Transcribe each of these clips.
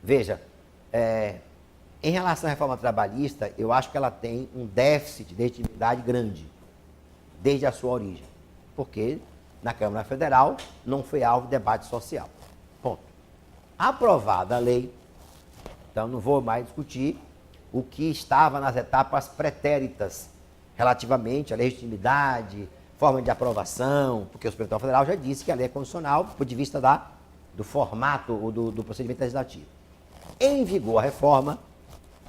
Veja, em relação à reforma trabalhista, eu acho que ela tem um déficit de legitimidade grande, desde a sua origem. Porque na Câmara Federal não foi alvo de debate social. Ponto. Aprovada a lei, então não vou mais discutir o que estava nas etapas pretéritas relativamente à legitimidade, forma de aprovação, porque o Supremo Tribunal Federal já disse que a lei é constitucional do ponto de vista do formato ou do procedimento legislativo. Em vigor a reforma,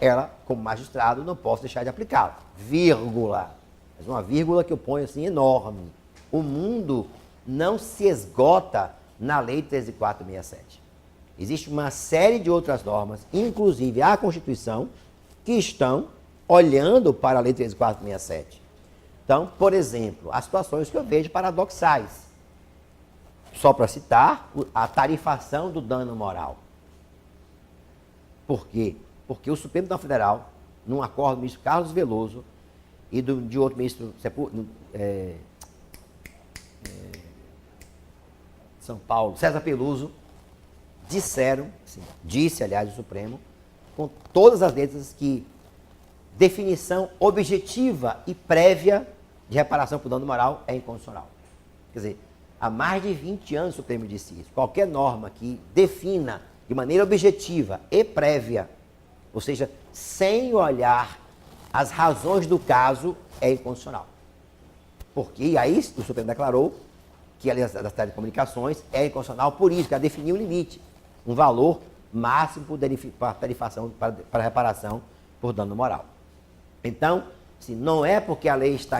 ela, como magistrado, não posso deixar de aplicá-la. Vírgula. Mas uma vírgula que eu ponho assim enorme. O mundo não se esgota na Lei 13.467. Existe uma série de outras normas, inclusive a Constituição, que estão olhando para a Lei 13.467. Então, por exemplo, as situações que eu vejo paradoxais. Só para citar, a tarifação do dano moral. Por quê? Porque o Supremo Tribunal Federal, num acordo do ministro Carlos Veloso e de outro ministro São Paulo, César Peluso, disse, aliás, o Supremo, com todas as letras, que definição objetiva e prévia de reparação por dano moral é inconstitucional. Quer dizer, há mais de 20 anos o Supremo disse isso. Qualquer norma que defina de maneira objetiva e prévia, ou seja, sem olhar as razões do caso, é inconstitucional. Porque aí o Supremo declarou que a lei das telecomunicações é inconstitucional por isso, que ela definiu um limite, um valor máximo para tarifação, para reparação por dano moral. Então, assim, não é porque a lei está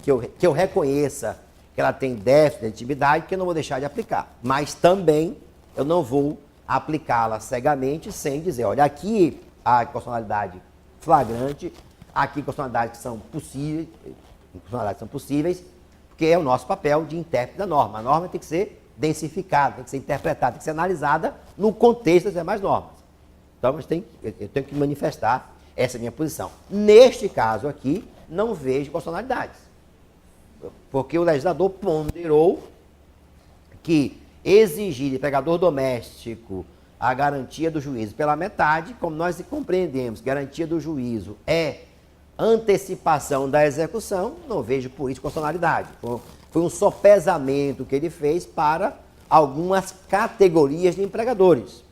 que eu reconheça que ela tem déficit de legitimidade que eu não vou deixar de aplicar. Mas também eu não vou aplicá-la cegamente sem dizer, olha, aqui a inconstitucionalidade flagrante, aqui inconstitucionalidades que são possíveis, porque é o nosso papel de intérprete da norma. A norma tem que ser densificada, tem que ser interpretada, tem que ser analisada no contexto das demais normas. Então, eu tenho que manifestar essa minha posição. Neste caso aqui, não vejo constitucionalidades. Porque o legislador ponderou que exigir de empregador doméstico a garantia do juízo pela metade, como nós compreendemos, garantia do juízo é antecipação da execução, não vejo por isso constitucionalidade. Foi um sopesamento que ele fez para algumas categorias de empregadores,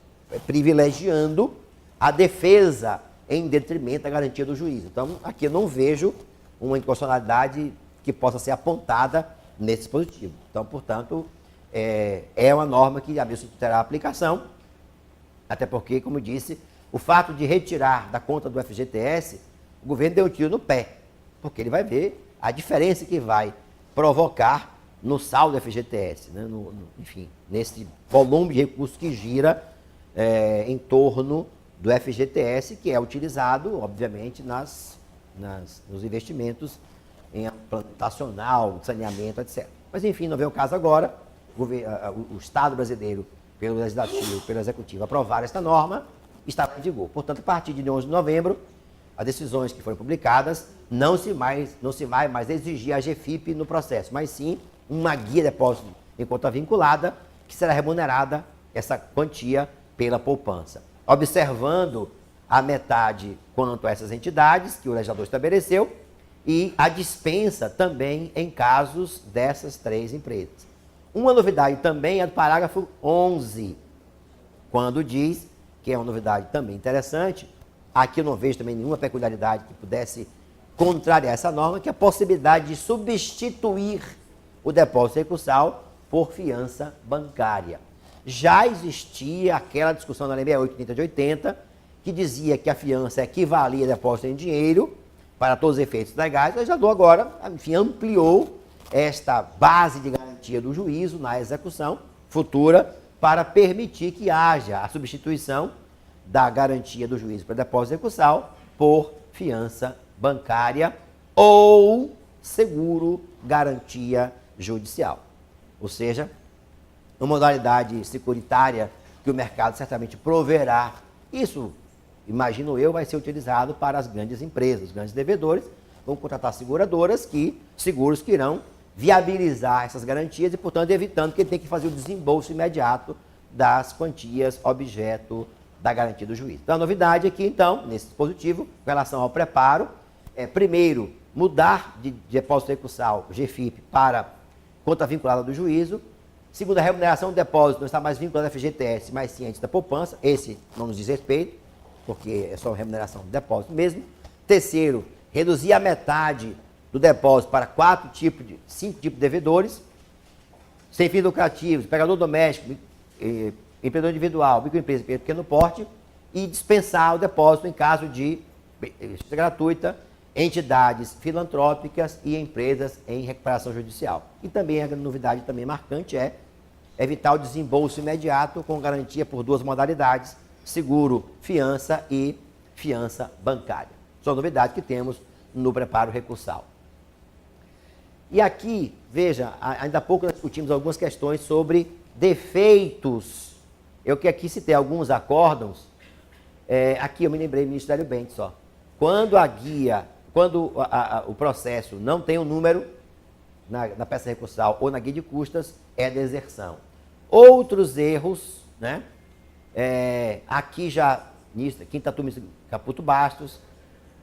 privilegiando a defesa em detrimento da garantia do juízo. Então, aqui eu não vejo uma inconstitucionalidade que possa ser apontada nesse dispositivo. Então, portanto, é uma norma que a mesma terá aplicação, até porque, como disse, o fato de retirar da conta do FGTS, o governo deu um tiro no pé, porque ele vai ver a diferença que vai provocar no saldo do FGTS, né? Enfim, nesse volume de recursos que gira em torno do FGTS, que é utilizado, obviamente, nos investimentos em plano nacional, saneamento, etc. Mas, enfim, não vem o caso agora. O Estado brasileiro, pelo Legislativo, pelo Executivo, aprovar esta norma, está em vigor. Portanto, a partir de 11 de novembro, as decisões que foram publicadas, não se vai mais exigir a GFIP no processo, mas sim uma guia de depósito em conta vinculada, que será remunerada essa quantia pela poupança. Observando a metade quanto a essas entidades que o legislador estabeleceu e a dispensa também em casos dessas três empresas. Uma novidade também é do parágrafo 11, quando diz, que é uma novidade também interessante, aqui eu não vejo também nenhuma peculiaridade que pudesse contrariar essa norma, que é a possibilidade de substituir o depósito recursal por fiança bancária. Já existia aquela discussão na Lei 68/30 de 80, que dizia que a fiança equivalia a depósito em dinheiro para todos os efeitos legais. O legislador agora, enfim, ampliou esta base de garantia do juízo na execução futura para permitir que haja a substituição da garantia do juízo para depósito recursal por fiança bancária ou seguro garantia judicial. Ou seja, uma modalidade securitária que o mercado certamente proverá. Isso, imagino eu, vai ser utilizado para as grandes empresas, os grandes devedores, vão contratar seguros que irão viabilizar essas garantias e, portanto, evitando que ele tenha que fazer o desembolso imediato das quantias objeto da garantia do juiz. Então, a novidade aqui, então, nesse dispositivo, com relação ao preparo, primeiro, mudar de depósito recursal, GFIP, para conta vinculada do juízo. Segundo, a remuneração do depósito não está mais vinculada ao FGTS, mas sim antes da poupança. Esse não nos diz respeito, porque é só remuneração do depósito mesmo. Terceiro, reduzir a metade do depósito para 5 tipos de devedores, sem fins lucrativos, empregador doméstico, empreendedor individual, microempresa, pequeno porte, e dispensar o depósito em caso de gratuita, entidades filantrópicas e empresas em recuperação judicial. E também a novidade também marcante é evitar o desembolso imediato com garantia por duas modalidades, seguro, fiança e fiança bancária. São novidades que temos no preparo recursal. E aqui, veja, ainda há pouco nós discutimos algumas questões sobre defeitos. Eu que aqui citei alguns acórdãos, aqui eu me lembrei do Ministério Bentes só. Quando a guia, o processo não tem o número na peça recursal ou na guia de custas, é deserção. Outros erros, né? Aqui já, quinta turma, Caputo Bastos,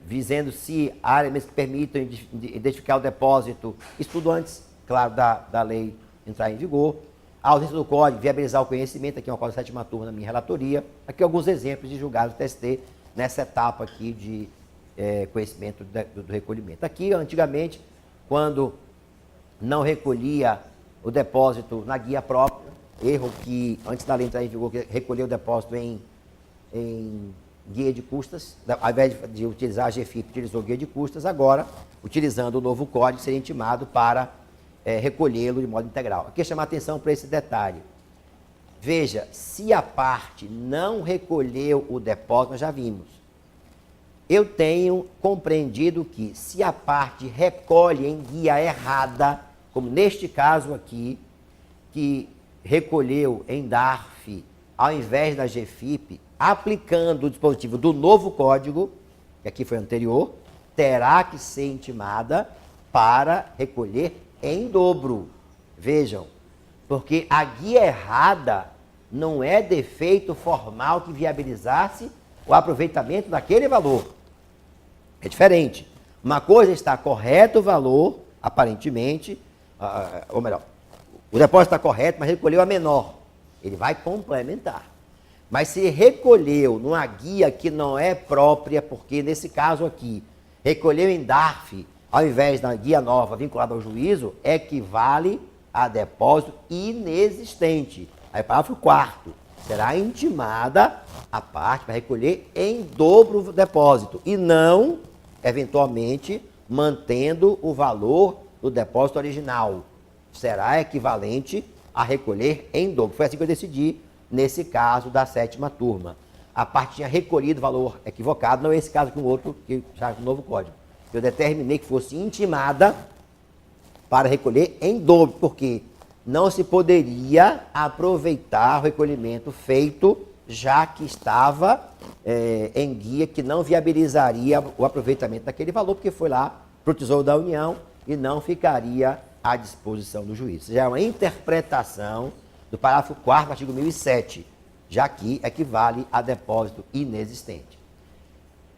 dizendo se há elementos que permitam identificar o depósito, estudo antes, claro, da lei entrar em vigor. A ausência do código, viabilizar o conhecimento, aqui é uma coisa da sétima turma na minha relatoria. Aqui alguns exemplos de julgados do TST nessa etapa aqui de conhecimento do recolhimento. Aqui, antigamente, quando não recolhia o depósito na guia própria, erro que, antes da lei entrar em vigor, recolheu o depósito em guia de custas, ao invés de utilizar a GFIP, utilizou guia de custas, agora, utilizando o novo código, seria intimado para recolhê-lo de modo integral. Aqui chamar atenção para esse detalhe. Veja, se a parte não recolheu o depósito, nós já vimos. Eu tenho compreendido que se a parte recolhe em guia errada, como neste caso aqui, que recolheu em DARF ao invés da GFIP, aplicando o dispositivo do novo código, que aqui foi anterior, terá que ser intimada para recolher em dobro. Vejam, porque a guia errada não é defeito formal que viabilizasse o aproveitamento daquele valor. É diferente. Uma coisa está correto o valor, aparentemente, ou melhor, o depósito está correto, mas recolheu a menor. Ele vai complementar. Mas se recolheu numa guia que não é própria, porque nesse caso aqui, recolheu em DARF, ao invés da guia nova vinculada ao juízo, equivale a depósito inexistente. Aí, parágrafo 4º, será intimada a parte para recolher em dobro o depósito e não, eventualmente, mantendo o valor do depósito original. Será equivalente a recolher em dobro. Foi assim que eu decidi nesse caso da sétima turma. A parte tinha recolhido valor equivocado, não é esse caso com o outro, que já é o novo código. Eu determinei que fosse intimada para recolher em dobro, porque não se poderia aproveitar o recolhimento feito, já que estava em guia que não viabilizaria o aproveitamento daquele valor, porque foi lá para o Tesouro da União e não ficaria à disposição do juiz. Já é uma interpretação do parágrafo 4º, artigo 1007, já que equivale a depósito inexistente.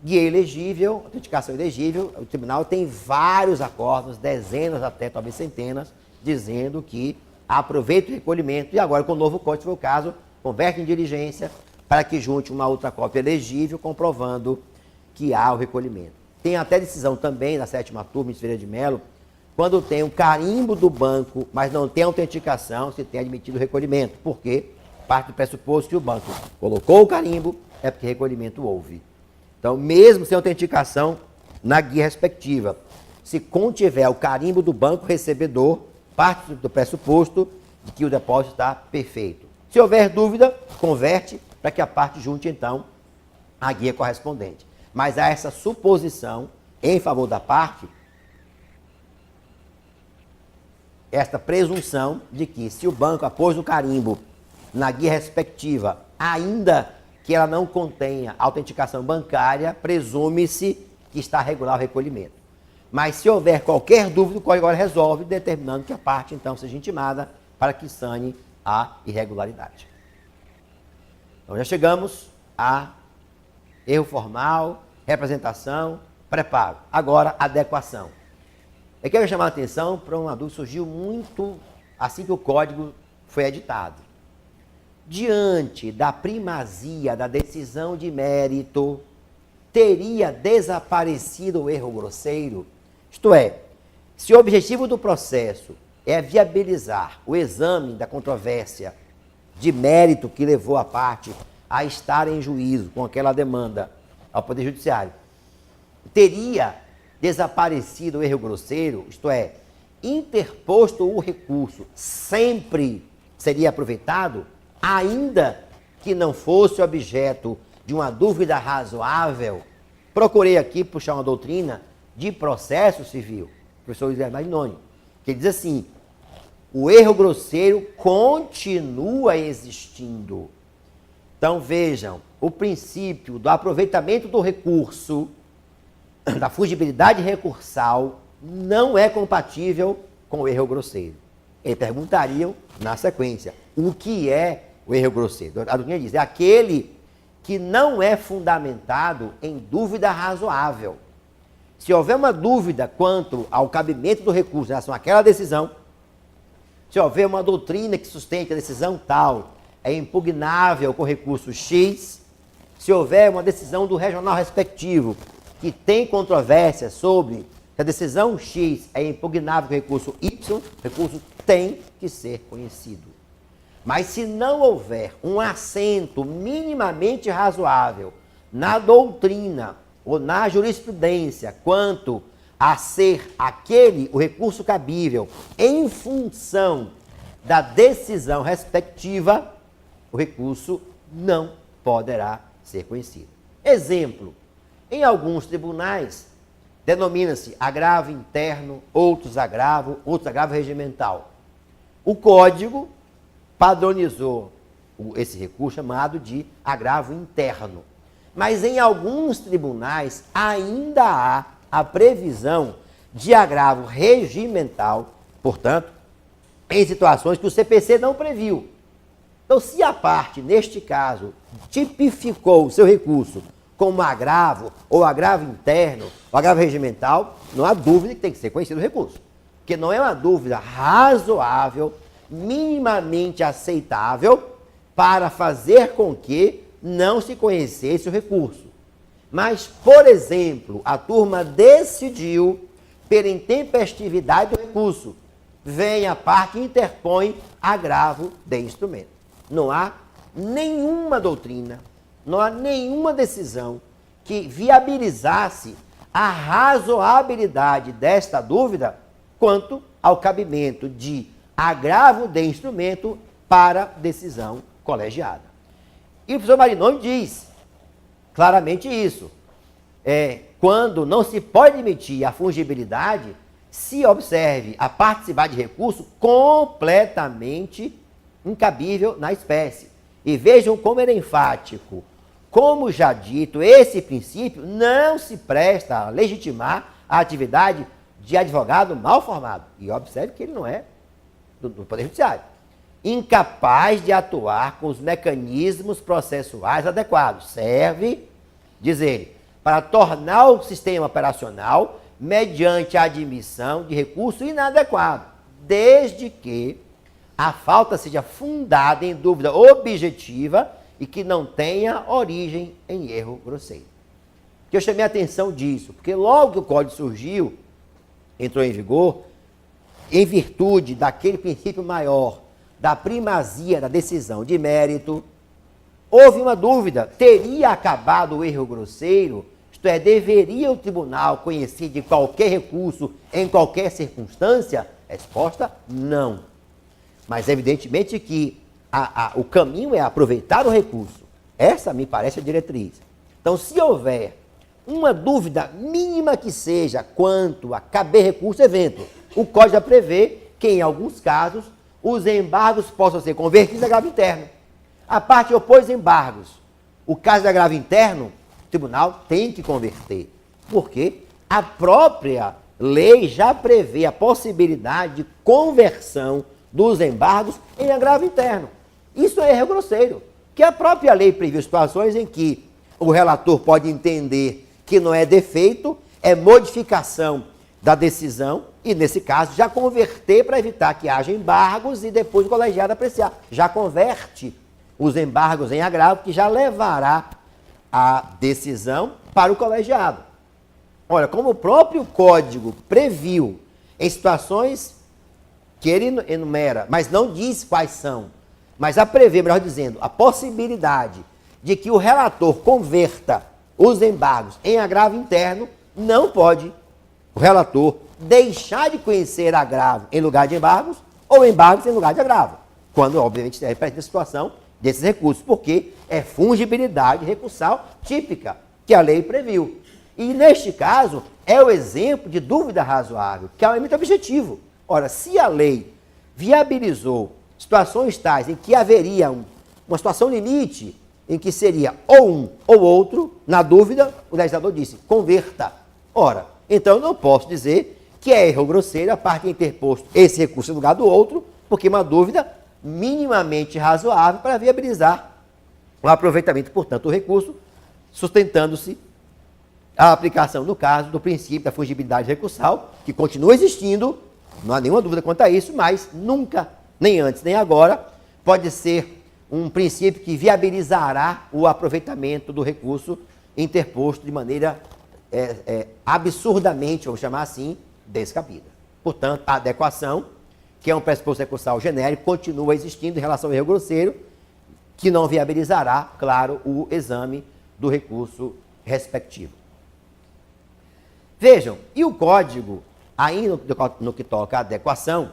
Guia elegível, autenticação elegível, o tribunal tem vários acordos, dezenas até talvez centenas, dizendo que aproveita o recolhimento e agora com o novo código, se for o caso, converte em diligência para que junte uma outra cópia elegível, comprovando que há o recolhimento. Tem até decisão também na sétima turma de Ferreira de Mello, quando tem um carimbo do banco, mas não tem autenticação, se tem admitido o recolhimento. Por quê? Parte do pressuposto que o banco colocou o carimbo, é porque recolhimento houve. Então, mesmo sem autenticação na guia respectiva, se contiver o carimbo do banco recebedor, parte do pressuposto de que o depósito está perfeito. Se houver dúvida, converte para que a parte junte, então, a guia correspondente. Mas há essa suposição em favor da parte, esta presunção de que se o banco apôs o carimbo na guia respectiva, ainda que ela não contenha autenticação bancária, presume-se que está regular o recolhimento. Mas se houver qualquer dúvida, o código agora resolve, determinando que a parte, então, seja intimada para que sane a irregularidade. Então já chegamos a erro formal, representação, preparo. Agora, adequação. Eu quero chamar a atenção para uma dúvida que surgiu muito assim que o código foi editado. Diante da primazia da decisão de mérito, teria desaparecido o erro grosseiro? Isto é, se o objetivo do processo é viabilizar o exame da controvérsia de mérito que levou a parte a estar em juízo com aquela demanda ao Poder Judiciário, teria desaparecido o erro grosseiro, isto é, interposto o recurso, sempre seria aproveitado, ainda que não fosse objeto de uma dúvida razoável. Procurei aqui puxar uma doutrina de processo civil, professor José Marinoni, que diz assim: o erro grosseiro continua existindo. Então vejam, o princípio do aproveitamento do recurso, da fungibilidade recursal, não é compatível com o erro grosseiro. Eles perguntariam na sequência, o que é o erro grosseiro? A doutrina diz, é aquele que não é fundamentado em dúvida razoável. Se houver uma dúvida quanto ao cabimento do recurso em relação àquela decisão, se houver uma doutrina que sustente a decisão tal, é impugnável com recurso X, se houver uma decisão do regional respectivo que tem controvérsia sobre se a decisão X é impugnável com recurso Y, o recurso tem que ser conhecido. Mas se não houver um assento minimamente razoável na doutrina ou na jurisprudência quanto a ser aquele o recurso cabível em função da decisão respectiva, o recurso não poderá ser conhecido. Exemplo, em alguns tribunais denomina-se agravo interno, outros agravo regimental. O Código padronizou esse recurso chamado de agravo interno. Mas em alguns tribunais ainda há a previsão de agravo regimental, portanto, em situações que o CPC não previu. Então, se a parte, neste caso, tipificou o seu recurso como agravo, ou agravo interno, ou agravo regimental, não há dúvida que tem que ser conhecido o recurso. Porque não é uma dúvida razoável, minimamente aceitável, para fazer com que não se conhecesse o recurso. Mas, por exemplo, a turma decidiu, pela intempestividade do recurso, vem a parte e interpõe agravo de instrumento. Não há nenhuma doutrina, não há nenhuma decisão que viabilizasse a razoabilidade desta dúvida quanto ao cabimento de agravo de instrumento para decisão colegiada. E o professor Marinoni diz claramente isso. Quando não se pode admitir a fungibilidade, se observe a participação de recurso completamente incabível na espécie. E vejam como ele é enfático. Como já dito, esse princípio não se presta a legitimar a atividade de advogado mal formado. E observe que ele não é do Poder Judiciário. Incapaz de atuar com os mecanismos processuais adequados. Serve, diz ele, para tornar o sistema operacional mediante a admissão de recurso inadequado, desde que a falta seja fundada em dúvida objetiva e que não tenha origem em erro grosseiro. Que eu chamei a atenção disso, porque logo que o Código surgiu, entrou em vigor, em virtude daquele princípio maior da primazia da decisão de mérito, houve uma dúvida, teria acabado o erro grosseiro? Isto é, deveria o tribunal conhecer de qualquer recurso em qualquer circunstância? Resposta, não. Mas evidentemente que o caminho é aproveitar o recurso. Essa me parece a diretriz. Então, se houver uma dúvida mínima que seja quanto a caber recurso evento, o Código já prevê que, em alguns casos, os embargos possam ser convertidos a agravo interno. A parte opôs embargos. O caso de agravo interno, o tribunal tem que converter. Porque a própria lei já prevê a possibilidade de conversão dos embargos em agravo interno. Isso é erro grosseiro. que a própria lei previu situações em que o relator pode entender que não é defeito, é modificação da decisão, e nesse caso já converter para evitar que haja embargos e depois o colegiado apreciar. Já converte os embargos em agravo, que já levará a decisão para o colegiado. Olha, como o próprio código previu em situações que ele enumera, mas não diz quais são, mas a prever, melhor dizendo, a possibilidade de que o relator converta os embargos em agravo interno, não pode o relator deixar de conhecer agravo em lugar de embargos ou embargos em lugar de agravo, quando, obviamente, é para a situação desses recursos, porque é fungibilidade recursal típica que a lei previu. E, neste caso, é o exemplo de dúvida razoável, que é um elemento objetivo. Ora, se a lei viabilizou situações tais em que haveria uma situação limite, em que seria ou um ou outro, na dúvida, o legislador disse, converta. Ora, então eu não posso dizer que é erro grosseiro a parte interposto esse recurso no lugar do outro, porque é uma dúvida minimamente razoável para viabilizar o aproveitamento, portanto, do recurso, sustentando-se a aplicação, no caso, do princípio da fungibilidade recursal, que continua existindo, não há nenhuma dúvida quanto a isso, mas nunca, nem antes nem agora, pode ser um princípio que viabilizará o aproveitamento do recurso interposto de maneira absurdamente, vamos chamar assim, descabida. Portanto, a adequação, que é um pressuposto recursal genérico, continua existindo em relação ao erro grosseiro, que não viabilizará, claro, o exame do recurso respectivo. Vejam, e o código, ainda no que toca à adequação,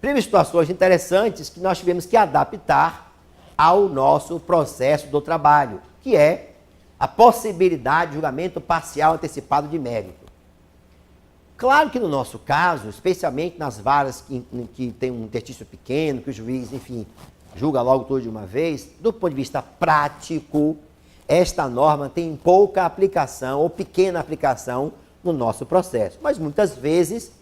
prevê situações interessantes que nós tivemos que adaptar ao nosso processo do trabalho, que é a possibilidade de julgamento parcial antecipado de mérito. Claro que no nosso caso, especialmente nas varas que tem um interstício pequeno, que o juiz, enfim, julga logo tudo de uma vez, do ponto de vista prático, esta norma tem pouca aplicação ou pequena aplicação no nosso processo. Mas muitas vezes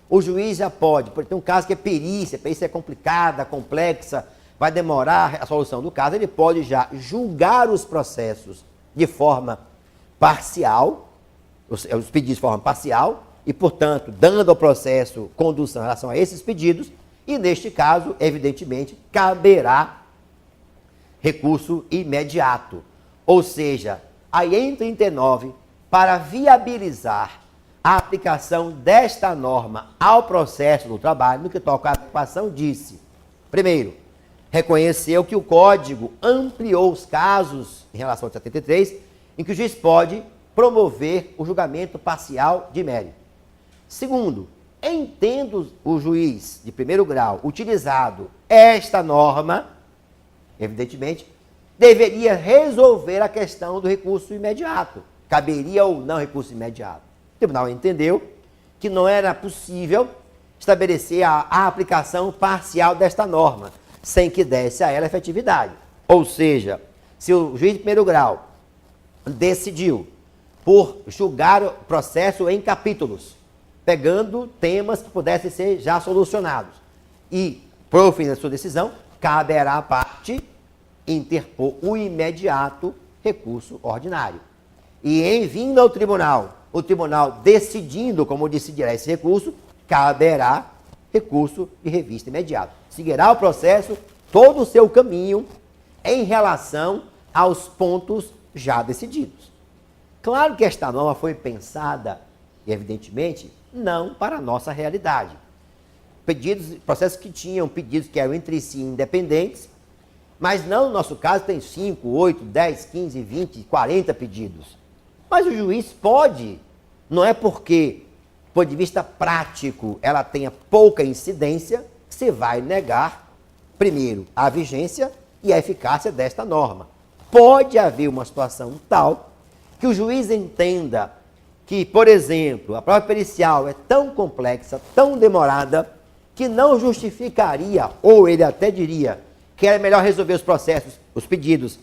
o juiz já pode, porque tem um caso que é perícia é complicada, complexa, vai demorar a solução do caso, ele pode já julgar os processos de forma parcial, os pedidos de forma parcial, e, portanto, dando ao processo condução em relação a esses pedidos, e, neste caso, evidentemente, caberá recurso imediato. Ou seja, aí em 39, para viabilizar a aplicação desta norma ao processo do trabalho, no que toca à adequação, disse, primeiro, reconheceu que o Código ampliou os casos, em relação ao 73, em que o juiz pode promover o julgamento parcial de mérito. Segundo, entendo o juiz de primeiro grau utilizado esta norma, evidentemente, deveria resolver a questão do recurso imediato. Caberia ou não recurso imediato. O tribunal entendeu que não era possível estabelecer a aplicação parcial desta norma, sem que desse a ela efetividade. Ou seja, se o juiz de primeiro grau decidiu por julgar o processo em capítulos, pegando temas que pudessem ser já solucionados, e proferir a sua decisão, caberá à parte interpor o imediato recurso ordinário. E em vindo ao tribunal, o tribunal decidindo como decidirá esse recurso, caberá recurso de revista imediato. Seguirá o processo todo o seu caminho em relação aos pontos já decididos. Claro que esta norma foi pensada, evidentemente, não para a nossa realidade. Processos que tinham pedidos que eram entre si independentes, mas não no nosso caso tem 5, 8, 10, 15, 20, 40 pedidos. Mas o juiz pode, não é porque, do ponto de vista prático, ela tenha pouca incidência, você vai negar, primeiro, a vigência e a eficácia desta norma. Pode haver uma situação tal que o juiz entenda que, por exemplo, a prova pericial é tão complexa, tão demorada, que não justificaria, ou ele até diria, que era melhor resolver os processos, os pedidos,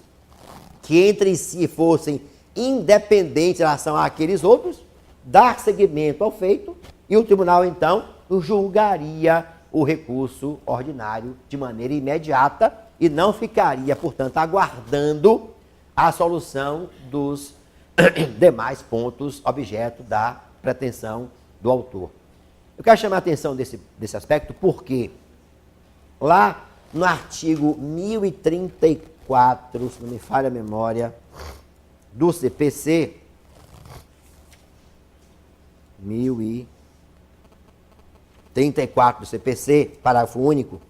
que entre si fossem independentes em relação àqueles outros, dar seguimento ao feito, e o tribunal, então, julgaria o recurso ordinário de maneira imediata, e não ficaria, portanto, aguardando a solução dos demais pontos objeto da pretensão do autor. Eu quero chamar a atenção desse aspecto porque lá no artigo 1034, se não me falha a memória, do CPC, 1034 do CPC, parágrafo único,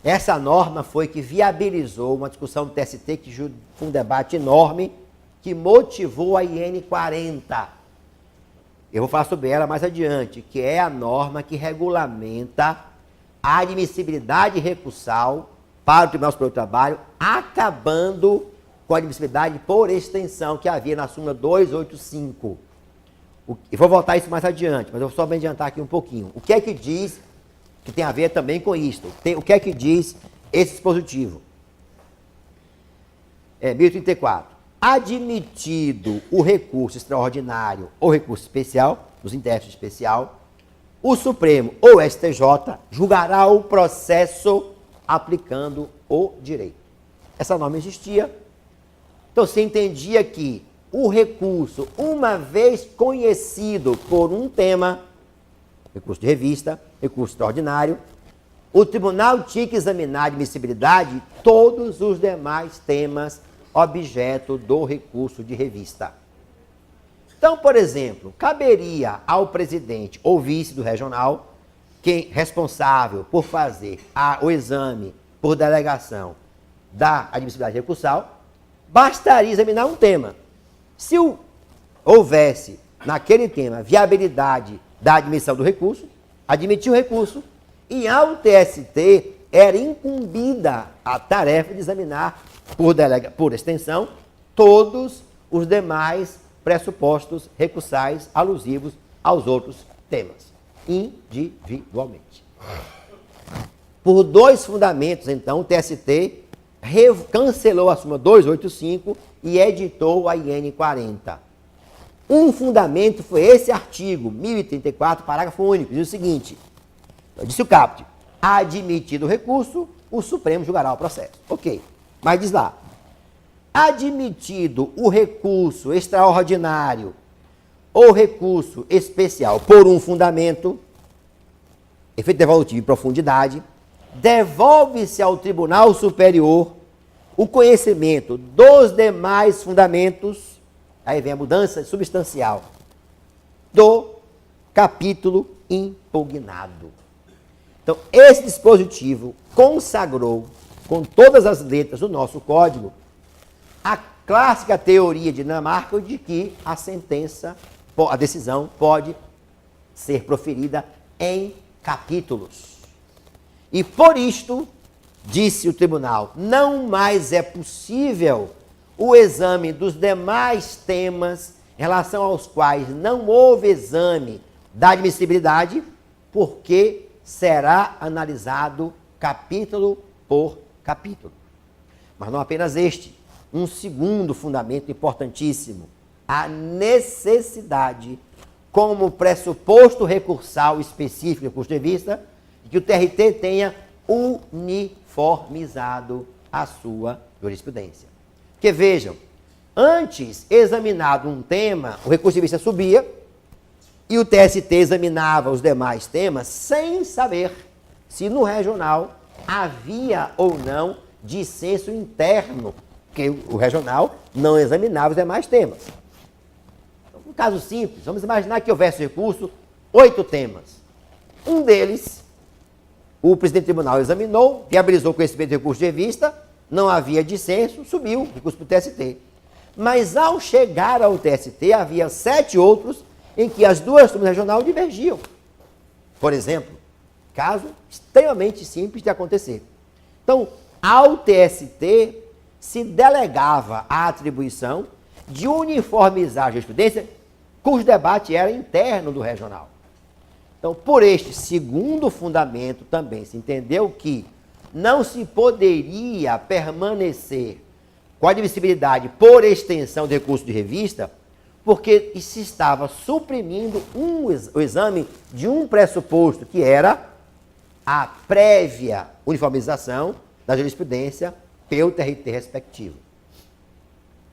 essa norma foi que viabilizou uma discussão do TST que foi um debate enorme que motivou a IN 40. Eu vou falar sobre ela mais adiante, que é a norma que regulamenta a admissibilidade recursal para o Tribunal Superior do Trabalho, acabando com a admissibilidade por extensão que havia na súmula 285. Eu vou voltar a isso mais adiante, mas eu vou só me adiantar aqui um pouquinho. O que é que diz, que tem a ver também com isto? O que é que diz esse dispositivo? 1034. Admitido o recurso extraordinário ou recurso especial, nos intérpretes especial, o Supremo ou o STJ julgará o processo aplicando o direito. Essa norma existia. Então, se entendia que o recurso, uma vez conhecido por um tema, recurso de revista, recurso extraordinário, o tribunal tinha que examinar a admissibilidade de todos os demais temas objeto do recurso de revista. Então, por exemplo, caberia ao presidente ou vice do regional, quem responsável por fazer o exame por delegação da admissibilidade recursal, bastaria examinar um tema. Se houvesse naquele tema viabilidade da admissão do recurso, admitir o recurso, e ao TST era incumbida a tarefa de examinar por extensão todos os demais pressupostos recursais alusivos aos outros temas, individualmente. Por dois fundamentos, então, o TST cancelou a súmula 285 e editou a IN 40. Um fundamento foi esse artigo 1034, parágrafo único, diz o seguinte, disse o caput, admitido o recurso, o Supremo julgará o processo. Ok, mas diz lá, admitido o recurso extraordinário ou recurso especial por um fundamento, efeito devolutivo e profundidade, devolve-se ao Tribunal Superior o conhecimento dos demais fundamentos, aí vem a mudança substancial, do capítulo impugnado. Então, esse dispositivo consagrou, com todas as letras do nosso código, a clássica teoria de Dinamarca de que a decisão pode ser proferida em capítulos. E por isto, disse o tribunal, não mais é possível o exame dos demais temas em relação aos quais não houve exame da admissibilidade, porque será analisado capítulo por capítulo. Mas não apenas este, um segundo fundamento importantíssimo, a necessidade, como pressuposto recursal específico do custo de vista, de que o TRT tenha uniformizado a sua jurisprudência. Porque vejam, antes, examinado um tema, o recurso de vista subia e o TST examinava os demais temas sem saber se no regional havia ou não dissenso interno, porque o regional não examinava os demais temas. Então, um caso simples, vamos imaginar que houvesse recurso, 8 temas. Um deles, o presidente do tribunal examinou, viabilizou o conhecimento do recurso de revista, não havia dissenso, subiu o recurso para o TST. Mas ao chegar ao TST, havia 7 outros em que as duas turmas regionais divergiam. Por exemplo, caso extremamente simples de acontecer. Então, ao TST se delegava a atribuição de uniformizar a jurisprudência, cujo debate era interno do regional. Então, por este segundo fundamento também se entendeu que não se poderia permanecer com a admissibilidade por extensão de recurso de revista, porque se estava suprimindo o exame de um pressuposto, que era a prévia uniformização da jurisprudência pelo TRT respectivo.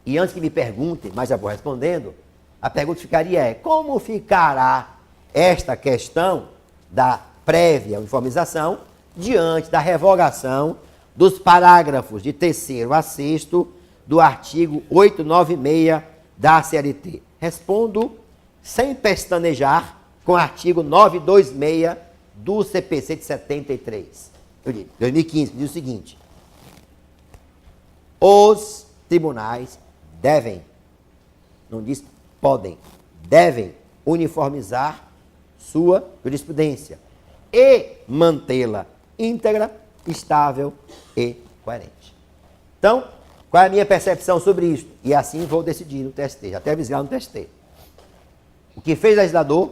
E antes que me perguntem, mas já vou respondendo, a pergunta ficaria como ficará esta questão da prévia uniformização diante da revogação dos parágrafos de 3º a 6º do artigo 896 da CLT? Respondo sem pestanejar com o artigo 926 do CPC de 73. 2015, diz o seguinte: os tribunais devem, não diz podem, devem uniformizar sua jurisprudência e mantê-la íntegra, estável e coerente. Então, qual é a minha percepção sobre isso? E assim vou decidir no TST, já até avisei lá no TST. O que fez o legislador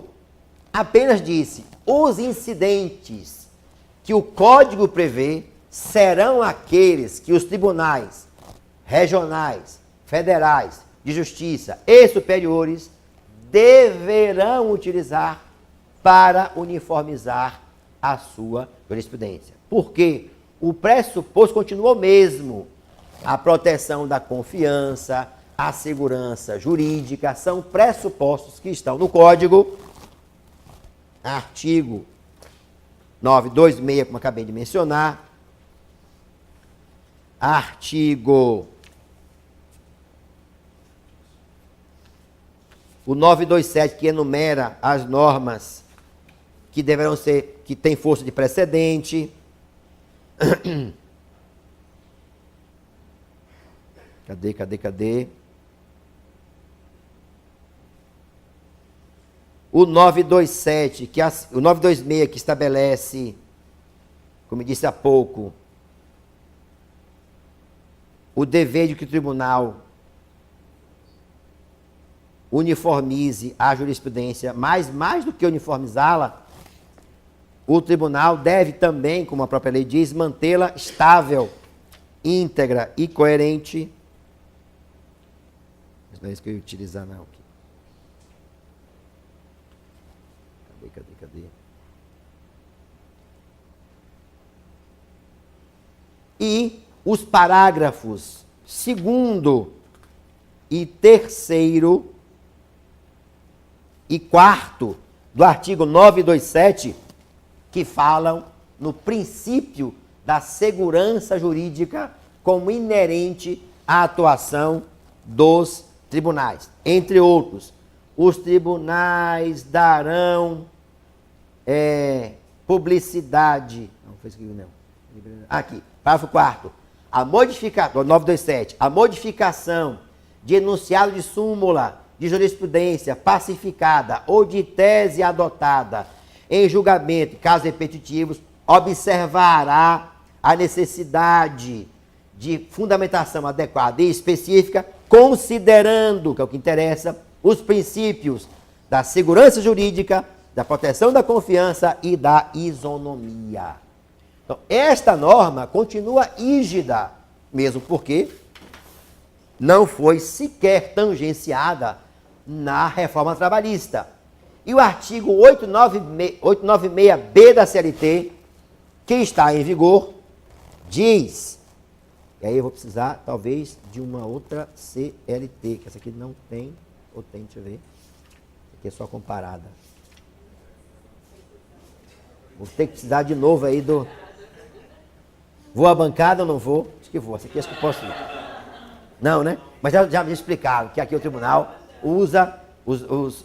apenas disse: os incidentes que o Código prevê serão aqueles que os tribunais regionais, federais, de justiça e superiores deverão utilizar para uniformizar a sua jurisprudência. Porque o pressuposto continua o mesmo. A proteção da confiança, a segurança jurídica são pressupostos que estão no Código, artigo 926, como acabei de mencionar, artigo o 927, que enumera as normas que deverão ser, que têm força de precedente. Cadê? O 927, o 926, que estabelece, como eu disse há pouco, o dever de que o tribunal uniformize a jurisprudência, mas mais do que uniformizá-la, o tribunal deve também, como a própria lei diz, mantê-la estável, íntegra e coerente. Mas não é isso que eu ia utilizar, não. Cadê? E os parágrafos 2º e 3º e 4º do artigo 927, que falam no princípio da segurança jurídica como inerente à atuação dos tribunais. Entre outros, os tribunais darão publicidade. Não foi escrito, não. Aqui, parágrafo 4º. A modificação, 927, a modificação de enunciado de súmula de jurisprudência pacificada ou de tese adotada em julgamento, casos repetitivos, observará a necessidade de fundamentação adequada e específica, considerando, que é o que interessa, os princípios da segurança jurídica, da proteção da confiança e da isonomia. Então, esta norma continua rígida, mesmo porque não foi sequer tangenciada na reforma trabalhista. E o artigo 896B da CLT, que está em vigor, diz, e aí eu vou precisar, talvez, de uma outra CLT, que essa aqui não tem, ou tem, deixa eu ver, aqui é só comparada. Vou ter que precisar de novo aí do... Vou à bancada ou não vou? Acho que vou, essa aqui acho que posso ir. Não, né? Mas já me explicaram que aqui o tribunal usa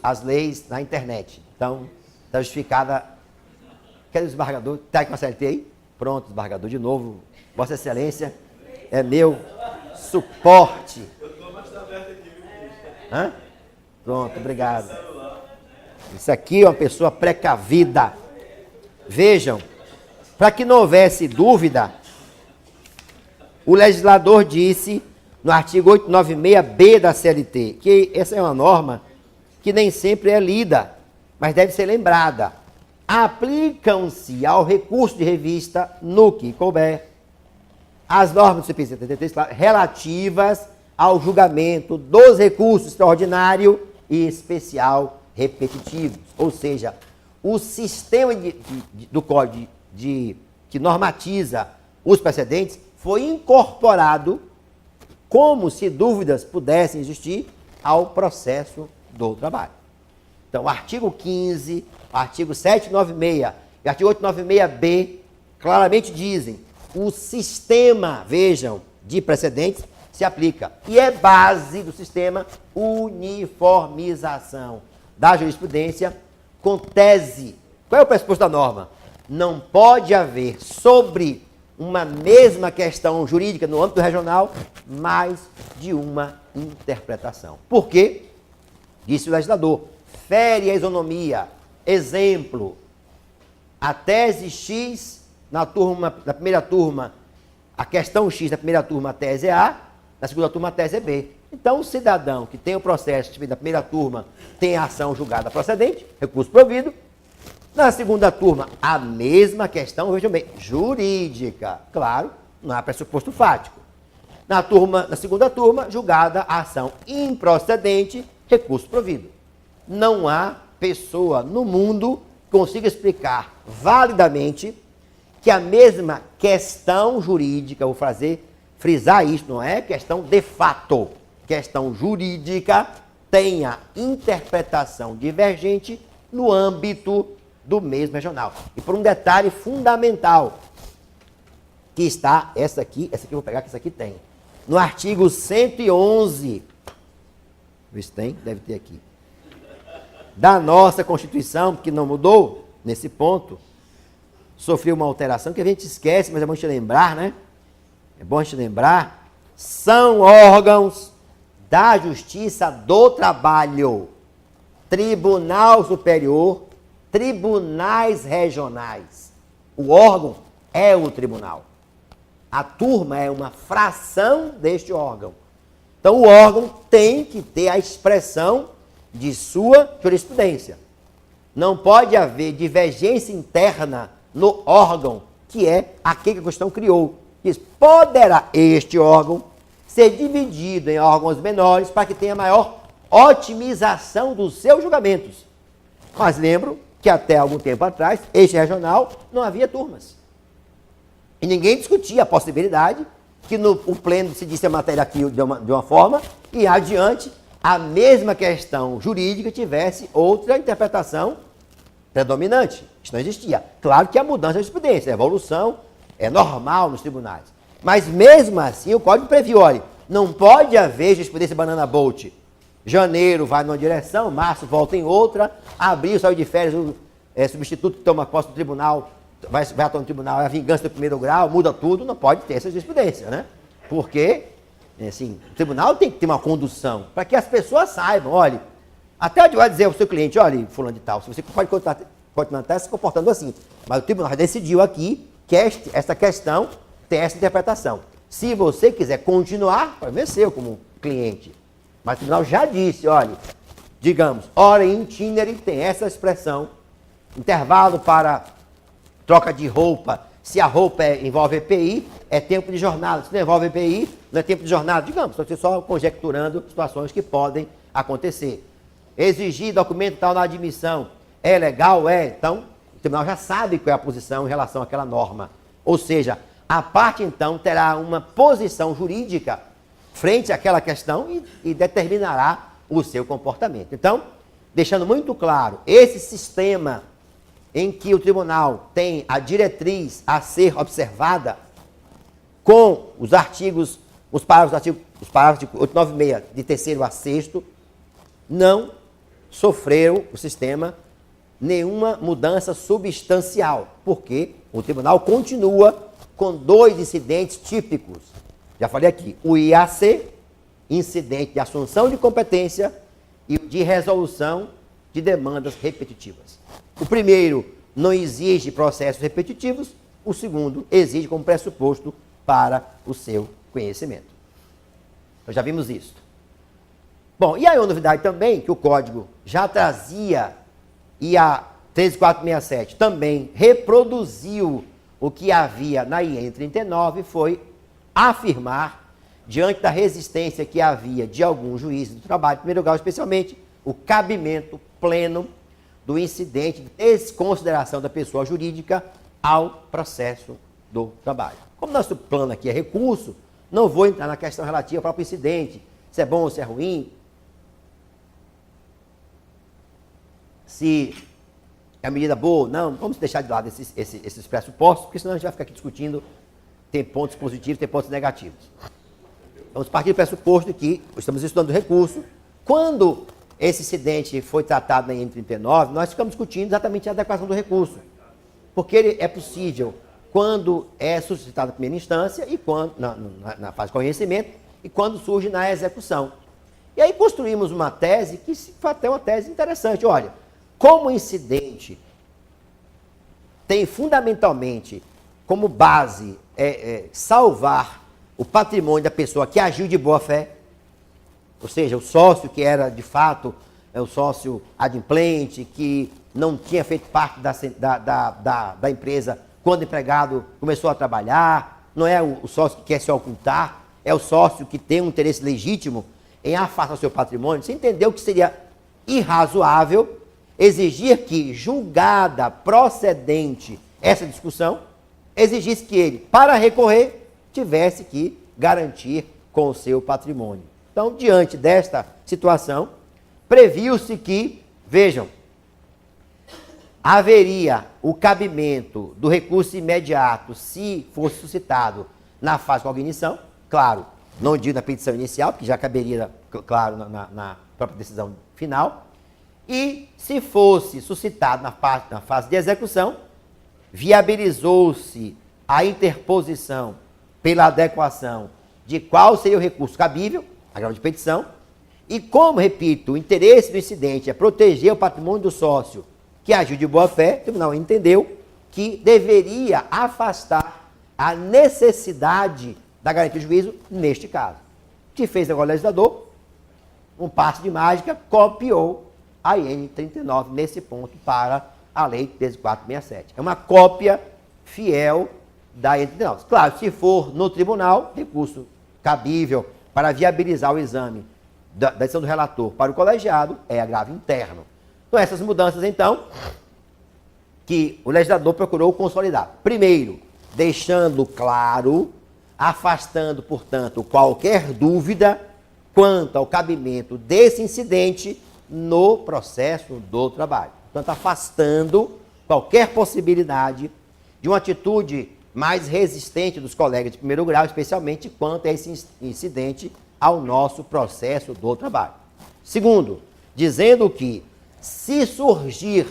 as leis na internet. Então, está justificada. Quer o desembargador? Está com a CLT aí? Pronto, desembargador, de novo. Vossa Excelência é meu suporte. Eu estou mais aberto aqui, viu? Pronto, obrigado. Isso aqui é uma pessoa precavida. Vejam, para que não houvesse dúvida, o legislador disse, no artigo 896B da CLT, que essa é uma norma que nem sempre é lida, mas deve ser lembrada. Aplicam-se ao recurso de revista, no que couber, as normas do CPC 73 relativas ao julgamento dos recursos extraordinário e especial repetitivos. Ou seja, o sistema do Código que normatiza os precedentes, foi incorporado como se dúvidas pudessem existir ao processo do trabalho. Então, o artigo 15, artigo 796 e artigo 896b claramente dizem o sistema, vejam, de precedentes se aplica. E é base do sistema uniformização da jurisprudência com tese. Qual é o pressuposto da norma? Não pode haver sobre uma mesma questão jurídica no âmbito regional mais de uma interpretação. Por quê? Disse o legislador. Fere a isonomia. Exemplo, a tese X na primeira turma, a questão X na primeira turma, a tese é A, na segunda turma, a tese é B. Então, o cidadão que tem o processo da primeira turma tem a ação julgada procedente, recurso provido. Na segunda turma, a mesma questão, vejam bem, jurídica. Claro, não há pressuposto fático. Na segunda turma, julgada a ação improcedente, recurso provido. Não há pessoa no mundo que consiga explicar validamente que a mesma questão jurídica, vou frisar isso, não é questão de fato, questão jurídica, tenha interpretação divergente no âmbito do mesmo regional. E por um detalhe fundamental, que está, essa aqui eu vou pegar, que essa aqui tem. No artigo 111, vê se tem, deve ter aqui, da nossa Constituição, que não mudou nesse ponto, sofreu uma alteração que a gente esquece, mas é bom a gente lembrar, né? É bom a gente lembrar, são órgãos da Justiça do Trabalho, Tribunal Superior, tribunais regionais. O órgão é o tribunal. A turma é uma fração deste órgão. Então, o órgão tem que ter a expressão de sua jurisprudência. Não pode haver divergência interna no órgão, que é aquele que a Constituição criou. Diz, poderá este órgão ser dividido em órgãos menores para que tenha maior otimização dos seus julgamentos. Mas lembro que até algum tempo atrás, este regional, não havia turmas. E ninguém discutia a possibilidade que o pleno decidisse a matéria aqui de uma forma e adiante a mesma questão jurídica tivesse outra interpretação predominante. Isso não existia. Claro que a mudança da jurisprudência, a evolução é normal nos tribunais. Mas mesmo assim o Código previu, olha, não pode haver jurisprudência banana boat. Janeiro vai numa direção, março volta em outra, abril saiu de férias, o substituto que toma posse do tribunal, vai atuar no tribunal, é a vingança do primeiro grau, muda tudo, não pode ter essa jurisprudência, né? Porque, assim, o tribunal tem que ter uma condução, para que as pessoas saibam, olha, até o advogado dizer ao seu cliente, olha, fulano de tal, se você pode continuar se comportando assim, mas o tribunal decidiu aqui que esta questão tem essa interpretação. Se você quiser continuar, pode vencer como cliente. Mas o tribunal já disse, olha, digamos, hora in itinere tem essa expressão, intervalo para troca de roupa, se a roupa envolve EPI, é tempo de jornada, se não envolve EPI, não é tempo de jornada, digamos, estou só conjecturando situações que podem acontecer. Exigir documento tal na admissão, é legal? É. Então, o tribunal já sabe qual é a posição em relação àquela norma. Ou seja, a parte, então, terá uma posição jurídica frente àquela questão e determinará o seu comportamento. Então, deixando muito claro, esse sistema em que o tribunal tem a diretriz a ser observada com os parágrafos de 896, de terceiro a sexto, não sofreram o sistema nenhuma mudança substancial, porque o tribunal continua com dois incidentes típicos. Já falei aqui, o IAC, incidente de assunção de competência e de resolução de demandas repetitivas. O primeiro não exige processos repetitivos, o segundo exige como pressuposto para o seu conhecimento. Então já vimos isso. Bom, e aí uma novidade também, que o Código já trazia, e a 13467 também reproduziu o que havia na IN 39, foi afirmar, diante da resistência que havia de alguns juízes do trabalho, em primeiro grau especialmente, o cabimento pleno do incidente de desconsideração da pessoa jurídica ao processo do trabalho. Como nosso plano aqui é recurso, não vou entrar na questão relativa ao próprio incidente, se é bom ou se é ruim, se é a medida boa ou não. Vamos deixar de lado esses pressupostos, porque senão a gente vai ficar aqui discutindo, tem pontos positivos, tem pontos negativos. Vamos partir do pressuposto que estamos estudando o recurso. Quando esse incidente foi tratado na IN39, nós ficamos discutindo exatamente a adequação do recurso. Porque ele é possível quando é suscitado na primeira instância, e quando, na fase de conhecimento, e quando surge na execução. E aí construímos uma tese que foi até uma tese interessante. Olha, como o incidente tem fundamentalmente como base salvar o patrimônio da pessoa que agiu de boa fé, ou seja, o sócio que era de fato o sócio adimplente, que não tinha feito parte da empresa quando o empregado começou a trabalhar, não é o sócio que quer se ocultar, é o sócio que tem um interesse legítimo em afastar o seu patrimônio. Você entendeu que seria irrazoável exigir que, julgada procedente essa discussão, exigisse que ele, para recorrer, tivesse que garantir com o seu patrimônio. Então, diante desta situação, previu-se que, vejam, haveria o cabimento do recurso imediato se fosse suscitado na fase de cognição, claro, não digo na petição inicial, que já caberia, claro, na própria decisão final, e se fosse suscitado na fase de execução, viabilizou-se a interposição pela adequação de qual seria o recurso cabível, agravo de petição, e como, repito, o interesse do incidente é proteger o patrimônio do sócio que agiu de boa fé, o tribunal entendeu que deveria afastar a necessidade da garantia de juízo neste caso. O que fez agora o legislador? Um passe de mágica, copiou a IN 39 nesse ponto para a Lei 13.467. É uma cópia fiel da IN 39. Claro, se for no tribunal, recurso cabível para viabilizar o exame da decisão do relator para o colegiado é agravo interno. Então, essas mudanças, então, que o legislador procurou consolidar. Primeiro, deixando claro, afastando, portanto, qualquer dúvida quanto ao cabimento desse incidente no processo do trabalho. Portanto, afastando qualquer possibilidade de uma atitude mais resistente dos colegas de primeiro grau, especialmente quanto a esse incidente ao nosso processo do trabalho. Segundo, dizendo que, se surgir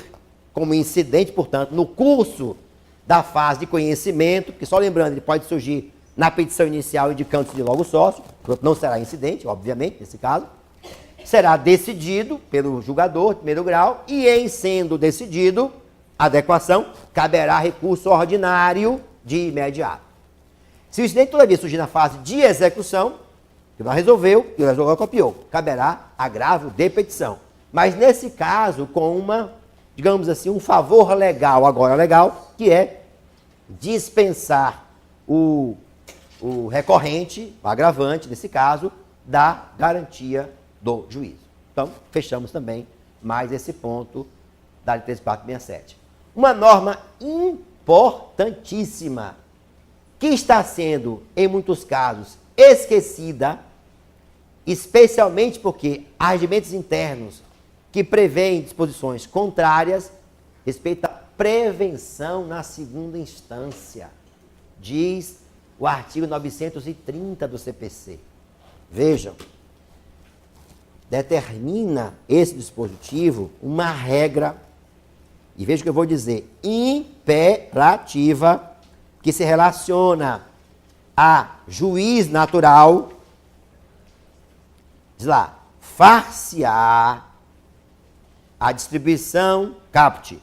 como incidente, portanto, no curso da fase de conhecimento, que só lembrando, ele pode surgir na petição inicial indicando-se de logo o sócio, portanto, não será incidente, obviamente, nesse caso, será decidido pelo julgador de primeiro grau e, em sendo decidido, adequação, caberá recurso ordinário de imediato. Se o incidente, todavia, surgir na fase de execução, o tribunal resolveu e o legislador copiou, caberá agravo de petição. Mas, nesse caso, com uma, digamos assim, um favor legal, agora legal, que é dispensar o recorrente, o agravante, nesse caso, da garantia do juízo. Então, fechamos também mais esse ponto da Lei 13.467. Uma norma importantíssima, que está sendo, em muitos casos, esquecida, especialmente porque regimentos internos que prevêem disposições contrárias respeito à prevenção na segunda instância, diz o artigo 930 do CPC. Vejam, determina esse dispositivo uma regra, e veja o que eu vou dizer, imperativa, que se relaciona a juiz natural, diz lá, far-se-á a distribuição caput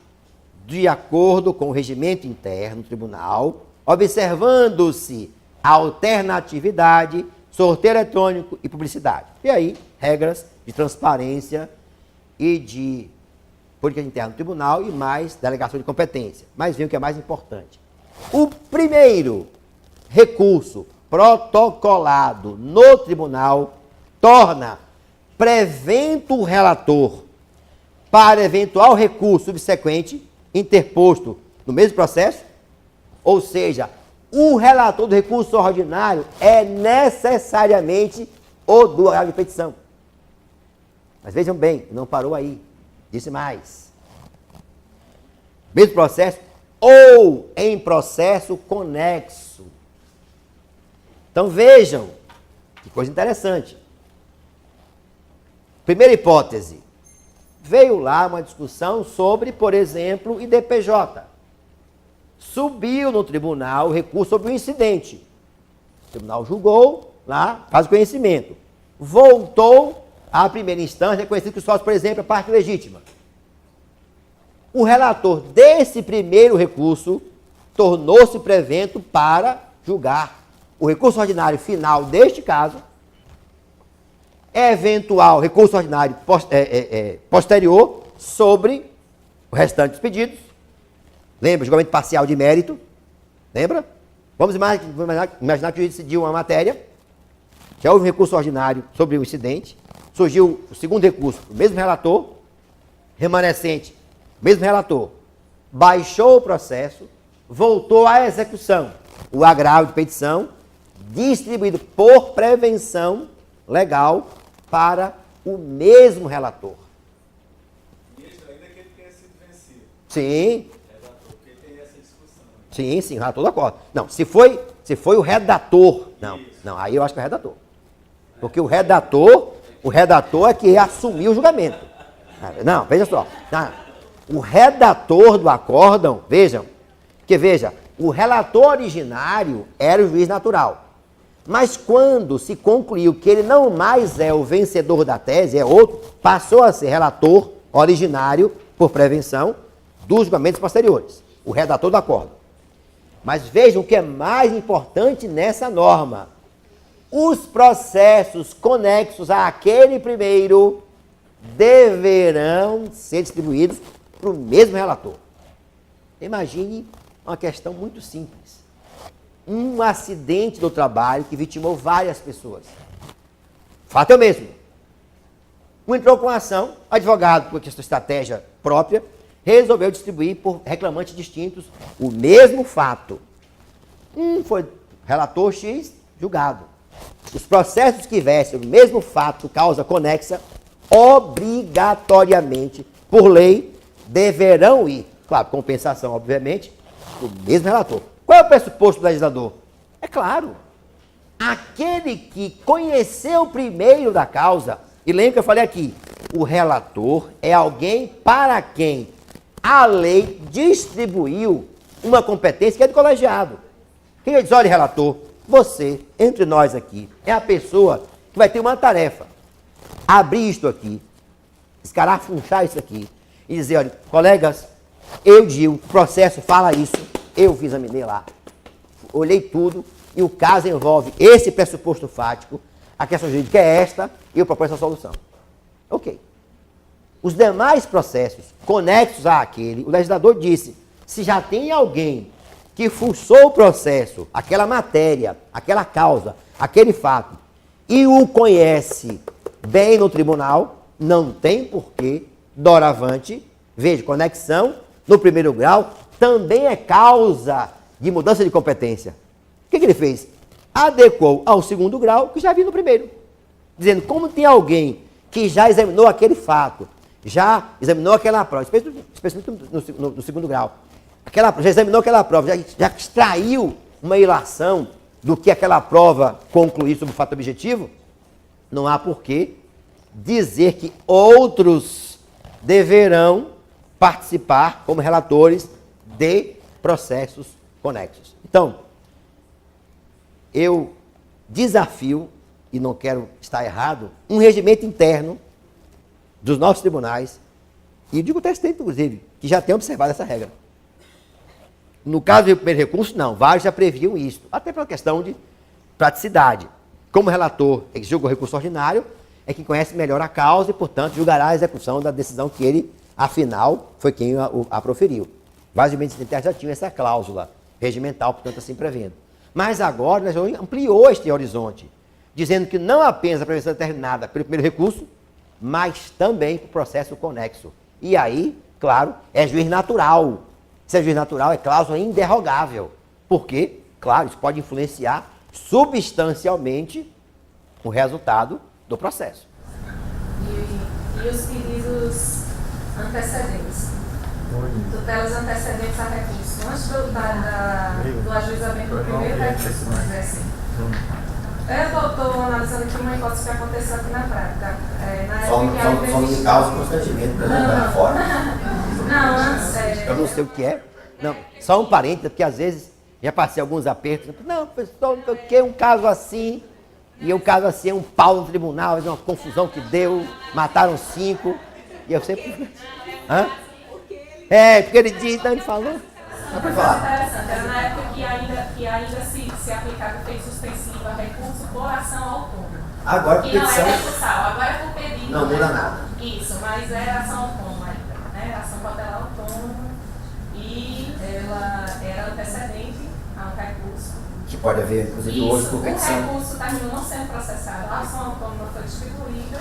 de acordo com o regimento interno do tribunal, observando-se a alternatividade, sorteio eletrônico e publicidade. E aí, regras de transparência e de política interna do tribunal e mais delegação de competência. Mas vem o que é mais importante. O primeiro recurso protocolado no tribunal torna prevento o relator para eventual recurso subsequente interposto no mesmo processo, ou seja, o relator do recurso ordinário é necessariamente o do agravo de petição. Mas vejam bem, não parou aí. Disse mais. Mesmo processo ou em processo conexo. Então vejam, que coisa interessante. Primeira hipótese. Veio lá uma discussão sobre, por exemplo, IDPJ. Subiu no tribunal o recurso sobre o incidente. O tribunal julgou, lá, faz o conhecimento. Voltou à primeira instância, reconhecido que o sócio, por exemplo, é parte legítima. O relator desse primeiro recurso tornou-se prevento para julgar o recurso ordinário final deste caso, eventual recurso ordinário posterior sobre o restante dos pedidos. Lembra? Julgamento parcial de mérito. Lembra? Vamos imaginar que o juiz decidiu uma matéria, já houve um recurso ordinário sobre o incidente, surgiu o segundo recurso, o mesmo relator, remanescente, mesmo relator, baixou o processo, voltou à execução, o agravo de petição, distribuído por prevenção legal para o mesmo relator. Ministro, ainda que ele tenha sido vencido. Sim. Porque tem essa discussão. Sim, o relator da corte. Não, se foi o redator, não, aí eu acho que é o redator. Porque o redator é que assumiu o julgamento. Não, veja só. O redator do acórdão, vejam, o relator originário era o juiz natural. Mas quando se concluiu que ele não mais é o vencedor da tese, é outro, passou a ser relator originário, por prevenção, dos julgamentos posteriores. O redator do acórdão. Mas vejam o que é mais importante nessa norma. Os processos conexos àquele primeiro deverão ser distribuídos para o mesmo relator. Imagine uma questão muito simples. Um acidente do trabalho que vitimou várias pessoas. Fato é o mesmo. Um entrou com a ação, advogado, por sua estratégia própria, resolveu distribuir por reclamantes distintos o mesmo fato. Um foi relator X, julgado. Os processos que vestem o mesmo fato, causa conexa, obrigatoriamente, por lei, deverão ir, claro, compensação, obviamente, do mesmo relator. Qual é o pressuposto do legislador? É claro, aquele que conheceu primeiro da causa, e lembra que eu falei aqui, o relator é alguém para quem a lei distribuiu uma competência que é do colegiado. Quem diz, olha, relator, você, entre nós aqui, é a pessoa que vai ter uma tarefa. Abrir isto aqui, escarafunchar isso aqui, e dizer, olha, colegas, eu digo, o processo fala isso, eu examinei lá, olhei tudo, e o caso envolve esse pressuposto fático, a questão jurídica é esta, e eu proponho essa solução. Ok. Os demais processos conexos àquele, o legislador disse, se já tem alguém que fuçou o processo, aquela matéria, aquela causa, aquele fato, e o conhece bem no tribunal, não tem porquê, doravante, veja, conexão no primeiro grau também é causa de mudança de competência. O que ele fez? Adequou ao segundo grau, que já havia no primeiro. Dizendo, como tem alguém que já examinou aquele fato, já examinou aquela prova, especialmente no segundo grau, já examinou aquela prova, já extraiu uma ilação do que aquela prova concluir sobre o fato objetivo, não há porquê dizer que outros deverão participar como relatores de processos conexos. Então, eu desafio, e não quero estar errado, um regimento interno dos nossos tribunais, e digo TST, inclusive, que já tem observado essa regra. No caso do primeiro recurso, não, vários já previam isso, até pela questão de praticidade. Como relator que julga o recurso ordinário, é quem conhece melhor a causa e, portanto, julgará a execução da decisão que ele, afinal, foi quem a proferiu. Vários juízes internos já tinham essa cláusula regimental, portanto, assim prevendo. Mas agora, nós ampliou este horizonte, dizendo que não apenas a prevenção determinada pelo primeiro recurso, mas também para o processo conexo. E aí, claro, é juiz natural. Se é juiz natural, é cláusula inderrogável. Por quê? Claro, isso pode influenciar substancialmente o resultado do processo. E os pedidos antecedentes? Tutelas antecedentes a recurso. Antes do ajuizamento do primeiro recurso, vamos dizer assim. Eu estou analisando aqui uma hipótese que aconteceu aqui na prática. Só me causa constrangimento para jogar fora. Não, antes. Eu não sei o que é. Não, só um parênteses, porque às vezes já passei alguns apertos. Não, pessoal, não sei o que é um caso assim. E o caso assim é um pau no tribunal, uma confusão que deu, mataram 5. E eu sempre. Hã? Porque ele disse, então ele falou. Não pode falar. Interessante, era na época que ainda se aplicava o efeito suspensivo a recurso por ação autônoma. Agora por petição. petição. Não é recursal, agora é por pedido. Não muda nada. Isso, mas era ação autônoma ainda, né? Ação cautelar autônoma. E ela era antecedente a um recurso. Que pode haver, inclusive, hoje por petição. O recurso terminou não sendo processado. A ação autônoma foi distribuída,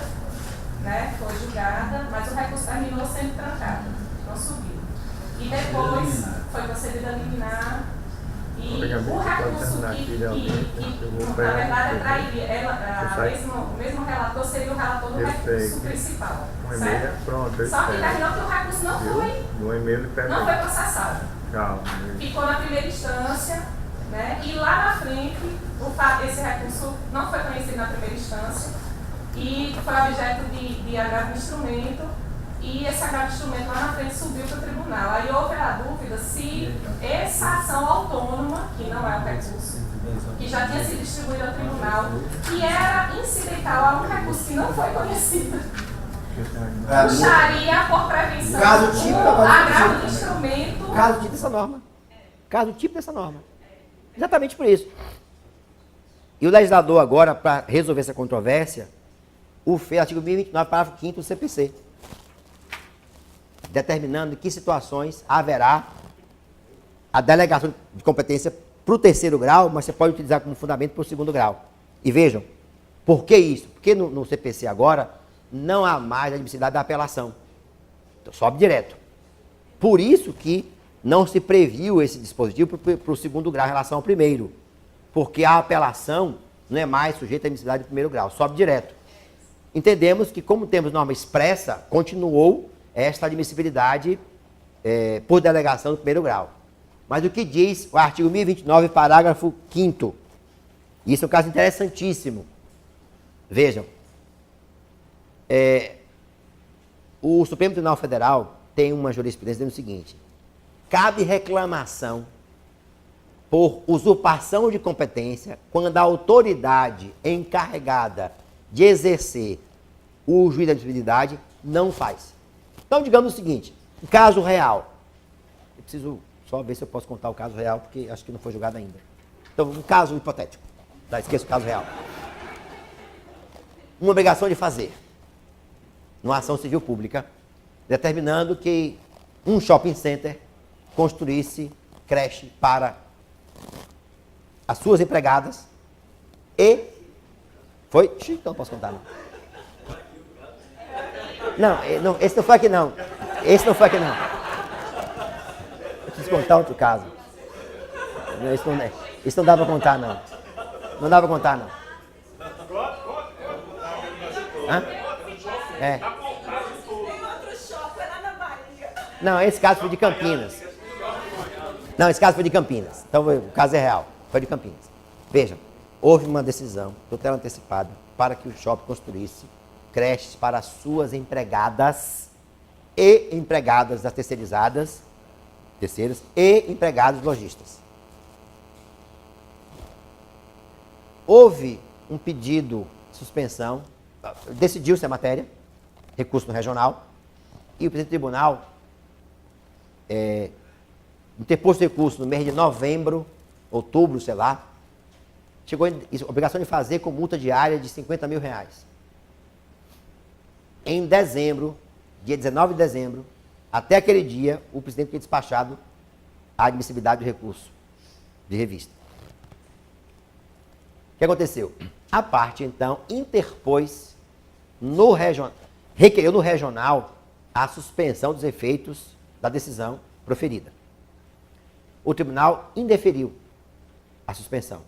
né? Foi julgada, mas o recurso terminou sendo trancado. Não subiu. E depois foi concedida a liminar. E o recurso na verdade, o mesmo relator seria o relator do recurso principal. Certo? Só que terminou que o recurso não foi processado. Ficou na primeira instância, né? E lá na frente, esse recurso não foi conhecido na primeira instância e foi objeto de agravo de instrumento. E esse agravo de instrumento lá na frente subiu para o tribunal. Aí houve a dúvida se essa ação autônoma, que não é o recurso, que já tinha sido distribuída ao tribunal, que era incidental a um recurso que não foi conhecido, puxaria por prevenção o agravo de instrumento. Caso tipo dessa norma. Caso tipo dessa norma. Exatamente por isso. E o legislador agora, para resolver essa controvérsia, fez artigo 1029, parágrafo 5º do CPC. Determinando em que situações haverá a delegação de competência para o 3º grau, mas você pode utilizar como fundamento para o 2º grau. E vejam, por que isso? Porque no CPC agora não há mais a admissibilidade da apelação. Então, sobe direto. Por isso que não se previu esse dispositivo para o 2º grau em relação ao 1º. Porque a apelação não é mais sujeita à admissibilidade do 1º grau, sobe direto. Entendemos que, como temos norma expressa, continuou esta admissibilidade por delegação do 1º grau. Mas o que diz o artigo 1029, parágrafo 5º? Isso é um caso interessantíssimo. Vejam, o Supremo Tribunal Federal tem uma jurisprudência dizendo o seguinte: cabe reclamação por usurpação de competência quando a autoridade encarregada de exercer o juízo da admissibilidade não faz. Então, digamos o seguinte, um caso real. Eu preciso só ver se eu posso contar o caso real, porque acho que não foi julgado ainda. Então, um caso hipotético. Tá, esqueça o caso real. Uma obrigação de fazer, numa ação civil pública, determinando que um shopping center construísse creche para as suas empregadas e... Foi? Então não posso contar, não. Não, esse não foi aqui não. Esse não foi aqui não. Eu preciso contar outro caso. Não, esse não dá para contar, não. Não dá para contar, não. Hã? Não, esse caso foi de Campinas. Não, esse caso foi de Campinas. Então o caso é real. Foi de Campinas. Vejam, houve uma decisão, tutela antecipada, para que o shopping construísse creches para as suas empregadas e empregadas das terceiras e empregados lojistas. Houve um pedido de suspensão, decidiu-se a matéria, recurso no regional, e o presidente do tribunal interpôs recurso no mês de novembro, outubro, sei lá, chegou em obrigação de fazer com multa diária de R$50 mil. Em dezembro, dia 19 de dezembro, até aquele dia, o presidente tinha despachado a admissibilidade do recurso de revista. O que aconteceu? A parte, então, interpôs requereu no regional a suspensão dos efeitos da decisão proferida. O tribunal indeferiu. a suspensão.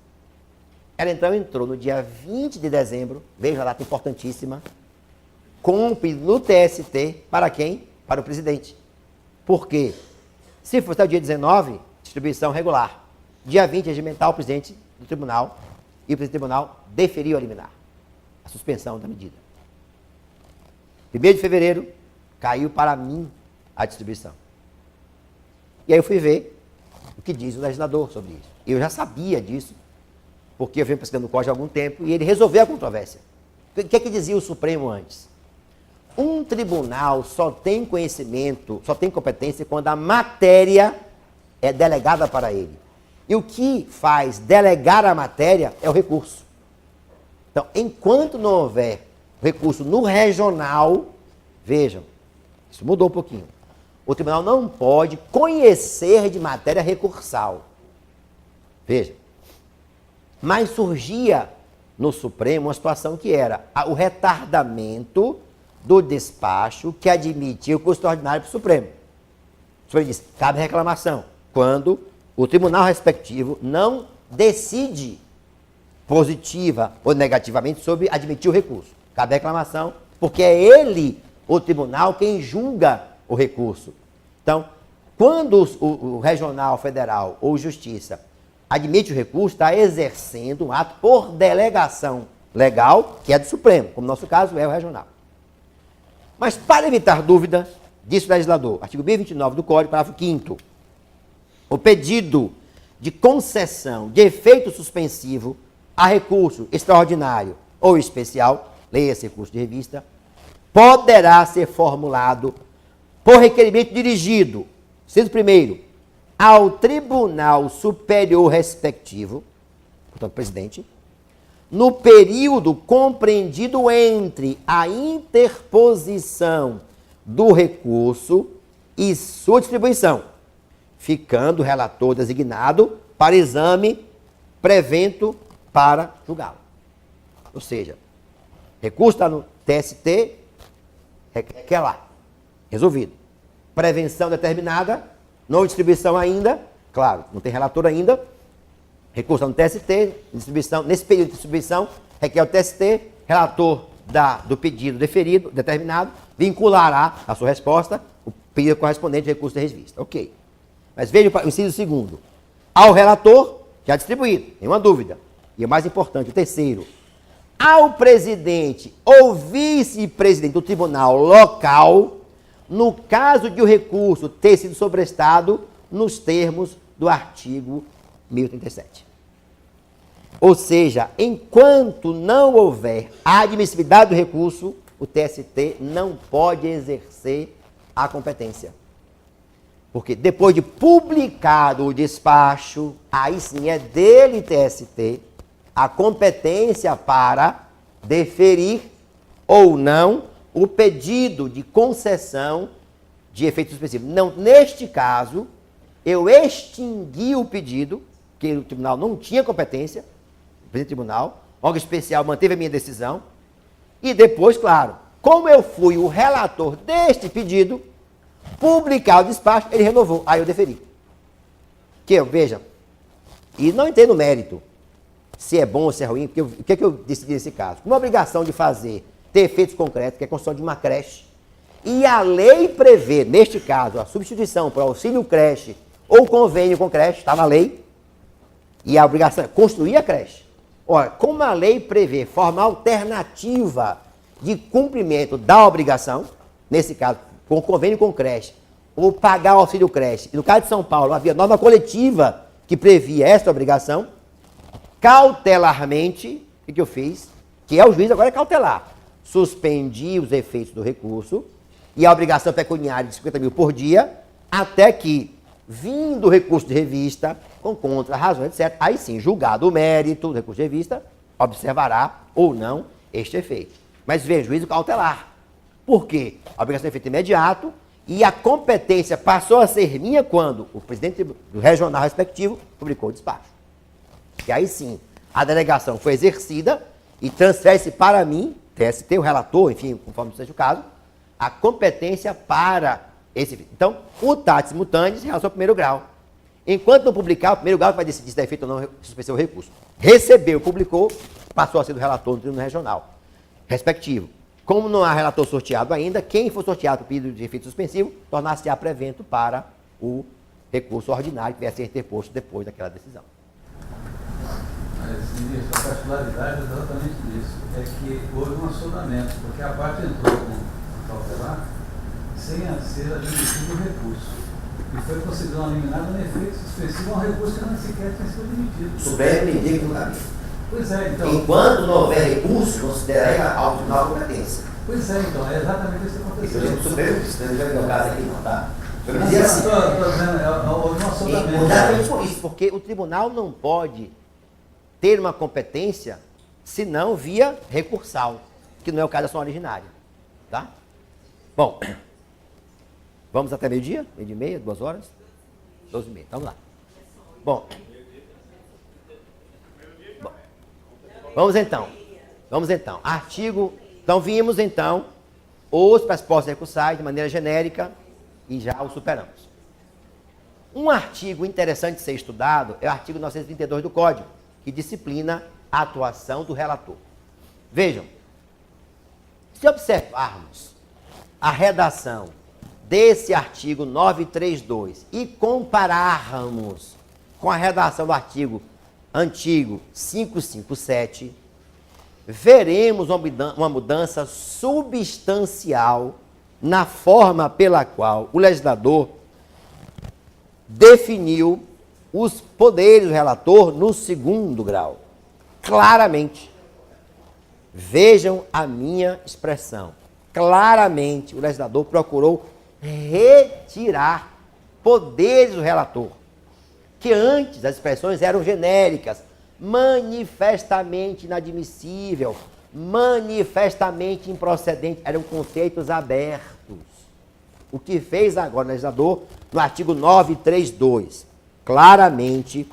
Ela então entrou no dia 20 de dezembro, veja a data importantíssima, com um pedido no TST, para quem? Para o presidente. Por quê? Se fosse até o dia 19, distribuição regular. Dia 20, regimentar o presidente do tribunal, e o presidente do tribunal deferiu a liminar, a suspensão da medida. 1º de fevereiro, caiu para mim a distribuição. E aí eu fui ver o que diz o legislador sobre isso. Eu já sabia disso, porque eu venho pesquisando o código há algum tempo, e ele resolveu a controvérsia. O que é que dizia o Supremo antes? Um tribunal só tem conhecimento, só tem competência quando a matéria é delegada para ele. E o que faz delegar a matéria é o recurso. Então, enquanto não houver recurso no regional, vejam, isso mudou um pouquinho. O tribunal não pode conhecer de matéria recursal. Veja. Mas surgia no Supremo uma situação que era o retardamento do despacho que admitia o curso ordinário para o Supremo. O Supremo diz, cabe reclamação, quando o tribunal respectivo não decide positiva ou negativamente sobre admitir o recurso. Cabe reclamação, porque é ele, o tribunal, quem julga o recurso. Então, quando o regional, federal ou justiça admite o recurso, está exercendo um ato por delegação legal, que é do Supremo, como no nosso caso é o regional. Mas, para evitar dúvida, disse o legislador, artigo 1029 do Código, parágrafo 5º, o pedido de concessão de efeito suspensivo a recurso extraordinário ou especial, leia-se recurso de revista, poderá ser formulado por requerimento dirigido, sendo primeiro, ao Tribunal Superior respectivo, portanto, presidente, no período compreendido entre a interposição do recurso e sua distribuição, ficando o relator designado para exame prevento para julgá-lo. Ou seja, recurso está no TST, requer lá, resolvido. Prevenção determinada, não distribuição ainda, claro, não tem relator ainda, recurso no TST, distribuição, nesse período de distribuição, requer o TST, relator do pedido deferido, determinado, vinculará a sua resposta o pedido correspondente ao recurso de revista. Ok. Mas veja o inciso segundo. Ao relator, já distribuído, nenhuma dúvida. E o mais importante, o terceiro. Ao presidente ou vice-presidente do tribunal local, no caso de o recurso ter sido sobrestado nos termos do artigo 1037. Ou seja, enquanto não houver a admissibilidade do recurso, o TST não pode exercer a competência. Porque depois de publicado o despacho, aí sim é dele, TST, a competência para deferir ou não o pedido de concessão de efeito suspensivo. Não, neste caso, eu extingui o pedido, que o tribunal não tinha competência, o presidente do tribunal, o órgão especial manteve a minha decisão, e depois, claro, como eu fui o relator deste pedido, publicar o despacho, ele renovou, aí eu deferi. Veja, e não entendo o mérito, se é bom ou se é ruim, porque o que é que eu decidi nesse caso? Uma obrigação de fazer, ter efeitos concretos, que é a construção de uma creche, e a lei prevê, neste caso, a substituição por auxílio creche ou convênio com creche, está na lei, e a obrigação é construir a creche. Ora, como a lei prevê forma alternativa de cumprimento da obrigação, nesse caso, com convênio com creche, ou pagar o auxílio creche, e no caso de São Paulo, havia norma coletiva que previa esta obrigação, cautelarmente, o que eu fiz? Que é o juiz, agora é cautelar. Suspendi os efeitos do recurso e a obrigação pecuniária de 50 mil por dia, até que, vindo o recurso de revista, com contra-razões, etc., aí sim, julgado o mérito do recurso de revista, observará ou não este efeito. Mas veja, juízo cautelar. Por quê? A obrigação é efeito imediato e a competência passou a ser minha quando o presidente do regional respectivo publicou o despacho. E aí sim, a delegação foi exercida e transfere-se para mim, TST, o relator, enfim, conforme seja o caso, a competência para esse. Então, o tatis mutandis em relação ao primeiro grau. Enquanto não publicar, o primeiro grau vai decidir se dá efeito ou não suspensão do recurso. Recebeu, publicou, passou a ser do relator no tribunal regional respectivo. Como não há relator sorteado ainda, quem for sorteado por pedido de efeito suspensivo, tornar-se-á prevento para o recurso ordinário que vier a ser interposto depois daquela decisão. Mas, ministro, a particularidade é exatamente isso. É que houve um assodamento, porque a parte entrou com cautelar sem ser admitido o recurso. E foi considerado uma liminar no efeito suspensivo a um recurso que não sequer tinha sido admitido. O Supremo indica no caminho. Pois é, então. Enquanto não houver recurso, considera ao tribunal a competência. Pois é, então, é exatamente isso que aconteceu. O Supremo, se não tiver caso aqui, não, tá? Eu Mas, dizia assim. estou dizendo, houve um assodamento. Exatamente por isso, porque o tribunal não pode ter uma competência senão via recursal, que não é o caso da ação originária. Tá? Bom, vamos até meio-dia? Meio-dia e meia, 2 horas? 12h30, vamos lá. Bom, vamos então. Artigo, então vimos então os pressupostos recursais de maneira genérica e já o superamos. Um artigo interessante de ser estudado é o artigo 932 do Código, que disciplina a atuação do relator. Vejam, se observarmos a redação desse artigo 932 e compararmos com a redação do artigo antigo 557, veremos uma mudança substancial na forma pela qual o legislador definiu os poderes do relator no 2º grau. Claramente. Vejam a minha expressão. Claramente, o legislador procurou retirar poderes do relator, que antes as expressões eram genéricas, manifestamente inadmissível, manifestamente improcedente, eram conceitos abertos. O que fez agora o legislador, no artigo 932, claramente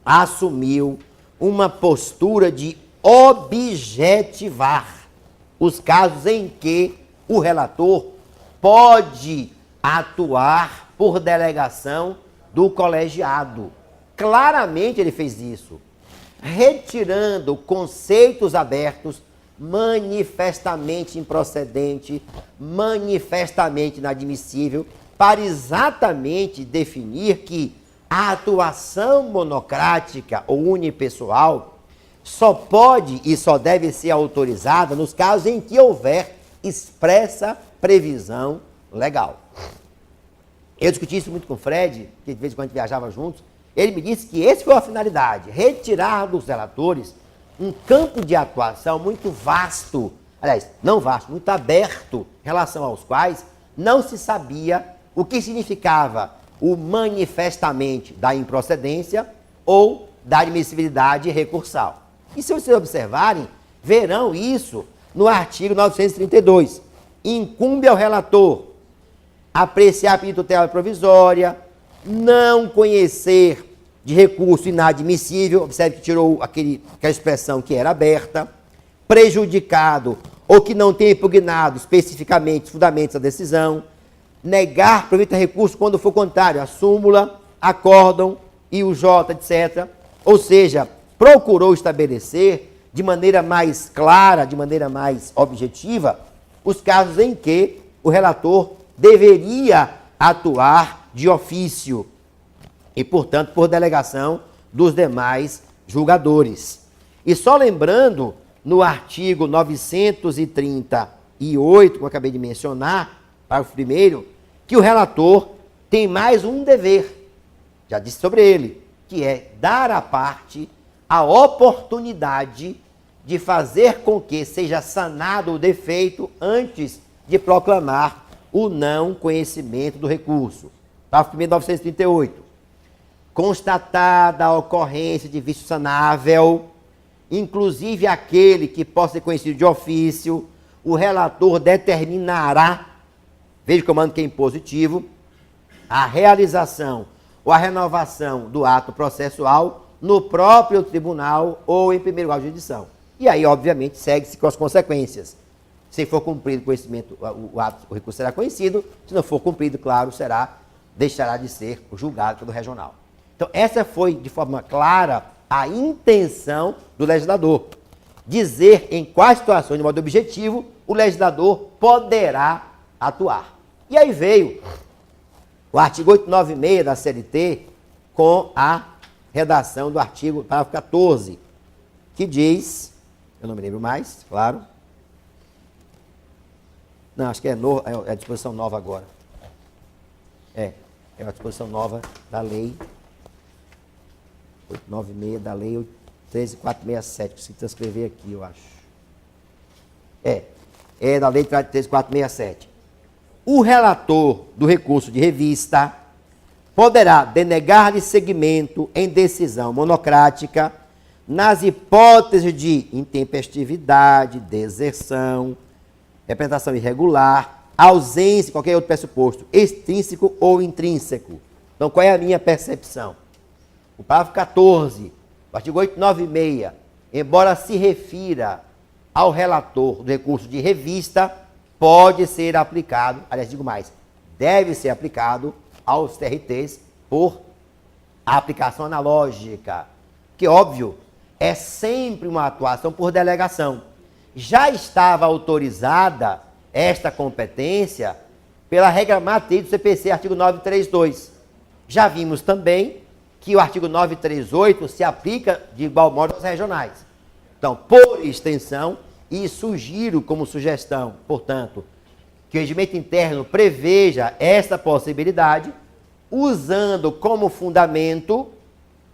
assumiu uma postura de objetivar os casos em que o relator pode atuar por delegação do colegiado. Claramente ele fez isso, retirando conceitos abertos, manifestamente improcedente, manifestamente inadmissível, para exatamente definir que a atuação monocrática ou unipessoal só pode e só deve ser autorizada nos casos em que houver expressa previsão legal. Eu discuti isso muito com o Fred, que de vez em quando a gente viajava juntos. Ele me disse que essa foi a finalidade, retirar dos relatores um campo de atuação muito vasto, aliás, não vasto, muito aberto, em relação aos quais não se sabia o que significava o manifestamente da improcedência ou da admissibilidade recursal. E se vocês observarem, verão isso no artigo 932. Incumbe ao relator apreciar pedido de tutela provisória, não conhecer de recurso inadmissível, observe que tirou aquela expressão que era aberta, prejudicado ou que não tenha impugnado especificamente os fundamentos da decisão, negar provimento a recurso quando for contrário à súmula, acórdão, IUJ, etc. Ou seja, procurou estabelecer de maneira mais clara, de maneira mais objetiva, os casos em que o relator deveria atuar de ofício e, portanto, por delegação dos demais julgadores. E só lembrando, no artigo 938, que eu acabei de mencionar, parágrafo 1º, que o relator tem mais um dever, já disse sobre ele, que é dar à parte a oportunidade de fazer com que seja sanado o defeito antes de proclamar o não conhecimento do recurso. Parágrafo 1º, 938. Constatada a ocorrência de vício sanável, inclusive aquele que possa ser conhecido de ofício, o relator determinará, veja o comando que é impositivo, a realização ou a renovação do ato processual no próprio tribunal ou em primeiro grau de jurisdição. E aí, obviamente, segue-se com as consequências. Se for cumprido o conhecimento, o recurso será conhecido. Se não for cumprido, claro, deixará de ser julgado pelo regional. Então, essa foi, de forma clara, a intenção do legislador. Dizer em quais situações, de modo objetivo, o legislador poderá atuar. E aí veio o artigo 896 da CLT com a redação do artigo, parágrafo 14, que diz, eu não me lembro mais, claro. Não, acho que é a disposição nova agora. É uma disposição nova da lei 896 da lei 13467, que se transcrever aqui, eu acho. É da lei 13467. O relator do recurso de revista poderá denegar-lhe seguimento em decisão monocrática nas hipóteses de intempestividade, deserção, representação irregular, ausência de qualquer outro pressuposto, extrínseco ou intrínseco. Então, qual é a minha percepção? O parágrafo 14, o artigo 896, embora se refira ao relator do recurso de revista, pode ser aplicado, aliás, digo mais, deve ser aplicado aos TRTs por aplicação analógica, que, óbvio, é sempre uma atuação por delegação. Já estava autorizada esta competência pela regra matriz do CPC, artigo 932. Já vimos também que o artigo 938 se aplica de igual modo aos regionais. Então, por extensão, e sugiro como sugestão, portanto, que o regimento interno preveja essa possibilidade, usando como fundamento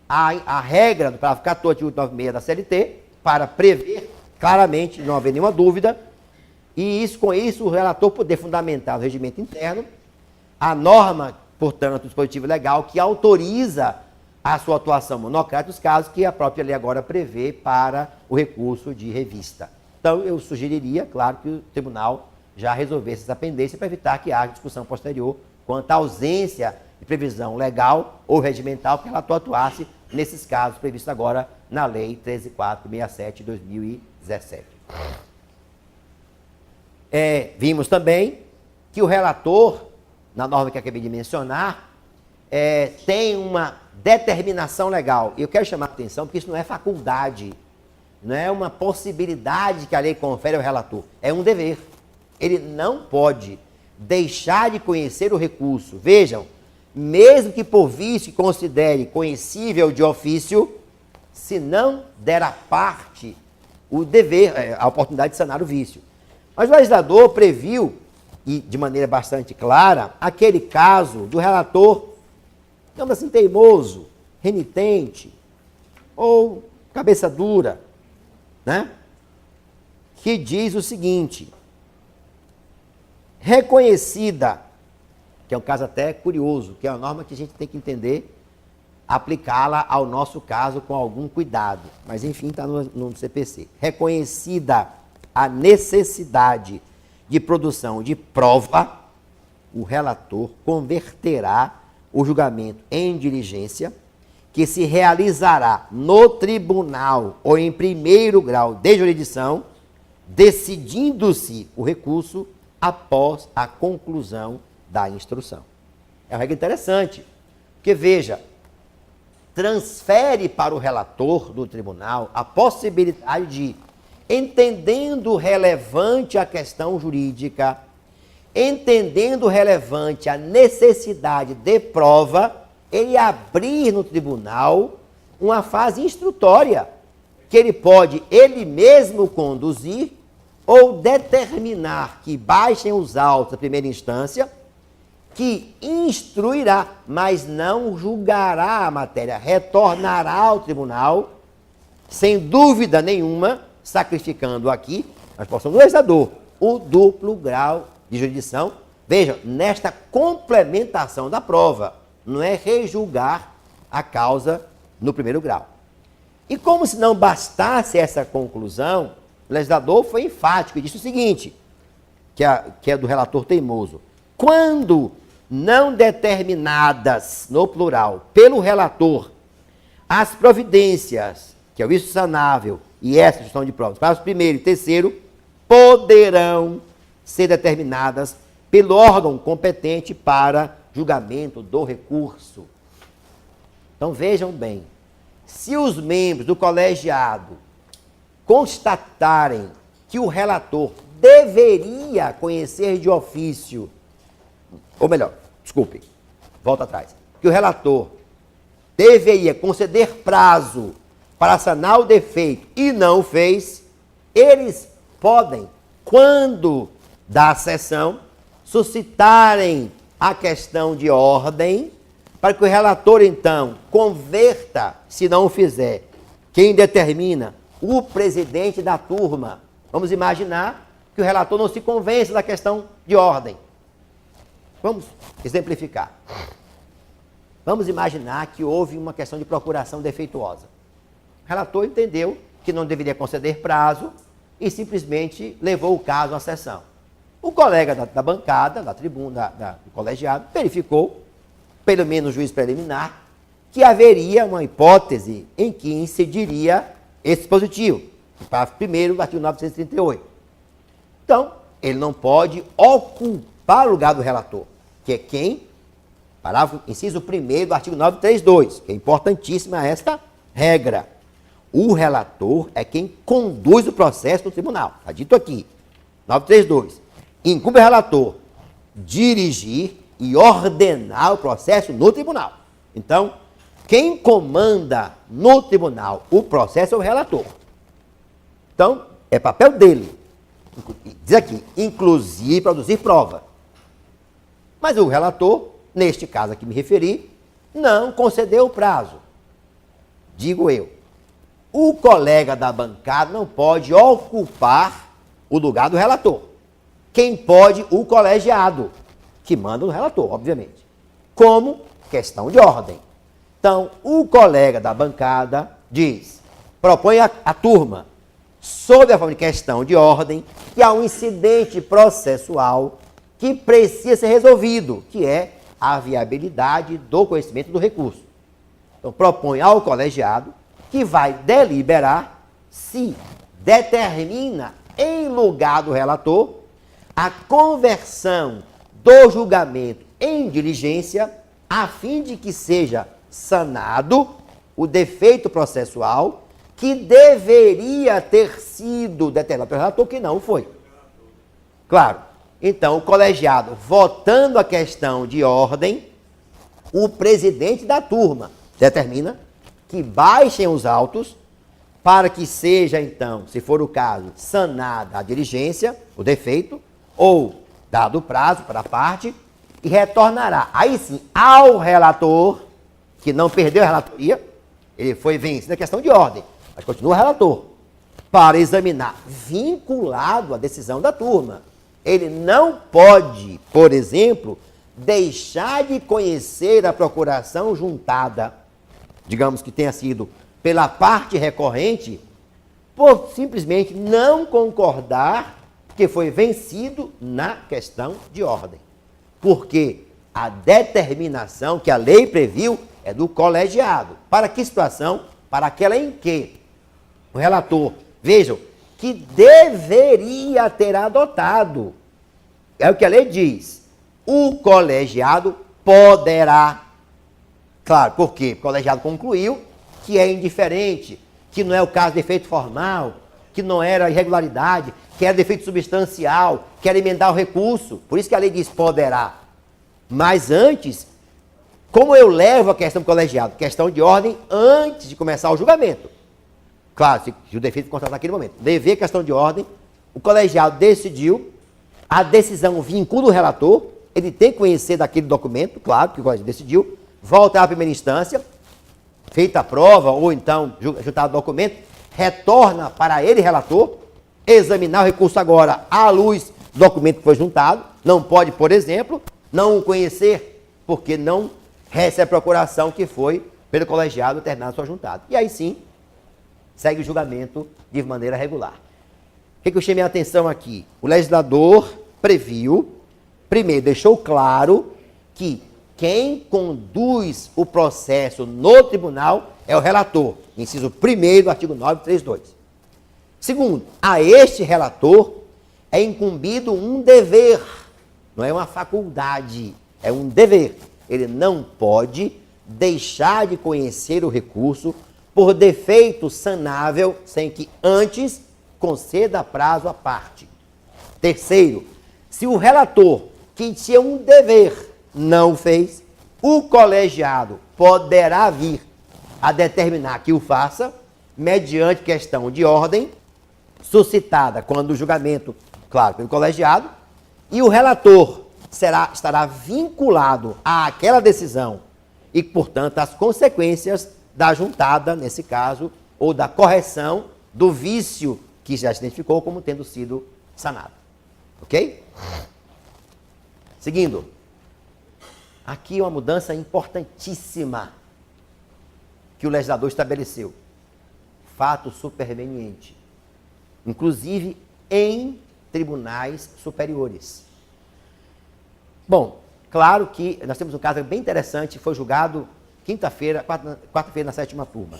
a regra do parágrafo 14, artigo 96 da CLT, para prever claramente, não haver nenhuma dúvida, e com isso o relator poder fundamentar o regimento interno, a norma, portanto, do dispositivo legal que autoriza a sua atuação monocrática nos casos que a própria lei agora prevê para o recurso de revista. Então, eu sugeriria, claro, que o tribunal já resolvesse essa pendência para evitar que haja discussão posterior quanto à ausência de previsão legal ou regimental que o relator atuasse nesses casos previstos agora na Lei 13.467 de 2017. Vimos também que o relator, na norma que acabei de mencionar, tem uma determinação legal. E eu quero chamar a atenção porque isso não é faculdade, não é uma possibilidade que a lei confere ao relator, é um dever. Ele não pode deixar de conhecer o recurso. Vejam, mesmo que por vício considere conhecível de ofício, se não der à parte o dever, a oportunidade de sanar o vício. Mas o legislador previu, e de maneira bastante clara, aquele caso do relator, digamos assim, teimoso, renitente, ou cabeça dura, né? Que diz o seguinte: reconhecida, que é um caso até curioso, que é uma norma que a gente tem que entender, aplicá-la ao nosso caso com algum cuidado, mas enfim, está no CPC. Reconhecida a necessidade de produção de prova, o relator converterá o julgamento em diligência, que se realizará no tribunal ou em primeiro grau de jurisdição, decidindo-se o recurso após a conclusão da instrução. É uma regra interessante, porque, veja, transfere para o relator do tribunal a possibilidade de, entendendo relevante a questão jurídica, entendendo relevante a necessidade de prova, ele abrir no tribunal uma fase instrutória, que ele pode ele mesmo conduzir ou determinar que baixem os autos da primeira instância, que instruirá, mas não julgará a matéria, retornará ao tribunal, sem dúvida nenhuma, sacrificando aqui, a posição do legislador, o duplo grau de jurisdição. Veja, nesta complementação da prova, não é rejulgar a causa no primeiro grau. E como se não bastasse essa conclusão, o legislador foi enfático e disse o seguinte, que é do relator teimoso: quando não determinadas, no plural, pelo relator, as providências, que é o vício sanável e essa gestão de provas, para o primeiro e terceiro, poderão ser determinadas pelo órgão competente para julgamento do recurso. Então vejam bem, se os membros do colegiado constatarem que o relator deveria conhecer de ofício, ou melhor, desculpem, volta atrás, que o relator deveria conceder prazo para sanar o defeito e não o fez, eles podem, quando da sessão, suscitarem a questão de ordem para que o relator, então, converta, se não o fizer, quem determina? O presidente da turma. Vamos imaginar que o relator não se convence da questão de ordem. Vamos exemplificar. Vamos imaginar que houve uma questão de procuração defeituosa. O relator entendeu que não deveria conceder prazo e simplesmente levou o caso à sessão. O colega da bancada, da tribuna, do colegiado, verificou, pelo menos juiz preliminar, que haveria uma hipótese em que incidiria esse dispositivo, o parágrafo 1º do artigo 938. Então, ele não pode ocupar o lugar do relator, que é quem? Parágrafo, inciso 1º do artigo 932, que é importantíssima esta regra. O relator é quem conduz o processo no tribunal. Está dito aqui, 932. Incumbe o relator dirigir e ordenar o processo no tribunal. Então, quem comanda no tribunal o processo é o relator. Então, é papel dele. Diz aqui, inclusive produzir prova. Mas o relator, neste caso a que me referi, não concedeu o prazo. Digo eu, o colega da bancada não pode ocupar o lugar do relator. Quem pode? O colegiado, que manda o relator, obviamente. Como questão de ordem. Então, o colega da bancada diz, propõe a turma, sob a forma de questão de ordem, que há um incidente processual que precisa ser resolvido, que é a viabilidade do conhecimento do recurso. Então, propõe ao colegiado que vai deliberar se determina, em lugar do relator, a conversão do julgamento em diligência, a fim de que seja sanado o defeito processual que deveria ter sido determinado pelo relator, que não foi. Claro. Então, o colegiado, votando a questão de ordem, o presidente da turma determina que baixem os autos para que seja, então, se for o caso, sanada a diligência, o defeito, ou dado o prazo para a parte, e retornará, aí sim, ao relator, que não perdeu a relatoria, ele foi vencido na questão de ordem, mas continua relator, para examinar, vinculado à decisão da turma. Ele não pode, por exemplo, deixar de conhecer a procuração juntada, digamos que tenha sido pela parte recorrente, por simplesmente não concordar que foi vencido na questão de ordem. Porque a determinação que a lei previu é do colegiado. Para que situação? Para aquela em que o relator, vejam, que deveria ter adotado. É o que a lei diz. O colegiado poderá. Claro, por quê? O colegiado concluiu que é indiferente, que não é o caso de defeito formal, que não era irregularidade, que era defeito substancial, que era emendar o recurso. Por isso que a lei diz poderá. Mas antes, como eu levo a questão do colegiado? Questão de ordem antes de começar o julgamento. Claro, se o defeito constatado naquele momento. Levei a questão de ordem, o colegiado decidiu, a decisão vincula o relator, ele tem que conhecer daquele documento, claro, que o colegiado decidiu, volta à primeira instância, feita a prova, ou então juntado o documento, retorna para ele, relator, examinar o recurso agora à luz do documento que foi juntado, não pode, por exemplo, não o conhecer, porque não recebe a procuração que foi pelo colegiado determinado sua juntada. E aí sim, segue o julgamento de maneira regular. O que eu chamei a atenção aqui? O legislador previu, primeiro, deixou claro que quem conduz o processo no tribunal é o relator, inciso 1º do artigo 932. Segundo, a este relator é incumbido um dever, não é uma faculdade, é um dever. Ele não pode deixar de conhecer o recurso por defeito sanável, sem que antes conceda prazo à parte. Terceiro, se o relator, que tinha um dever, não fez, o colegiado poderá vir a determinar que o faça, mediante questão de ordem, suscitada quando o julgamento, claro, pelo colegiado, e o relator estará vinculado àquela decisão e, portanto, às consequências da juntada, nesse caso, ou da correção do vício que já se identificou como tendo sido sanado. Ok? Seguindo. Aqui uma mudança importantíssima que o legislador estabeleceu. Fato superveniente. Inclusive em tribunais superiores. Bom, claro que nós temos um caso bem interessante, foi julgado quarta-feira na 7ª turma.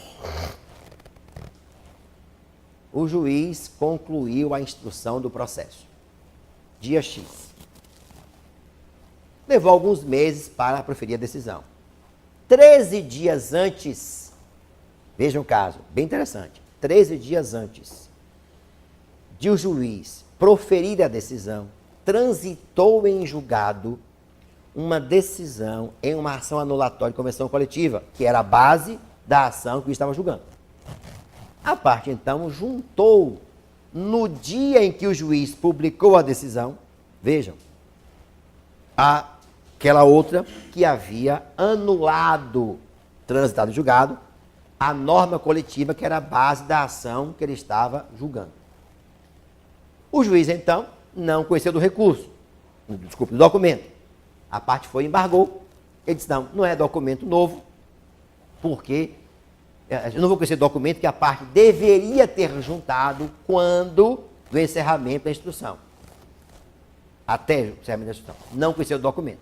O juiz concluiu a instrução do processo. Dia X. Levou alguns meses para proferir a decisão. 13 dias antes, vejam o caso, bem interessante, 13 dias antes de o juiz proferir a decisão, transitou em julgado uma decisão em uma ação anulatória de convenção coletiva, que era a base da ação que o estava julgando. A parte, então, juntou no dia em que o juiz publicou a decisão, vejam, aquela outra que havia anulado, transitado em julgado, a norma coletiva que era a base da ação que ele estava julgando. O juiz, então, não conheceu do recurso, do documento. A parte foi e embargou. Ele disse, não é documento novo, porque eu não vou conhecer documento que a parte deveria ter juntado quando do encerramento da instrução. Até o encerramento da instrução. Não conheceu o documento.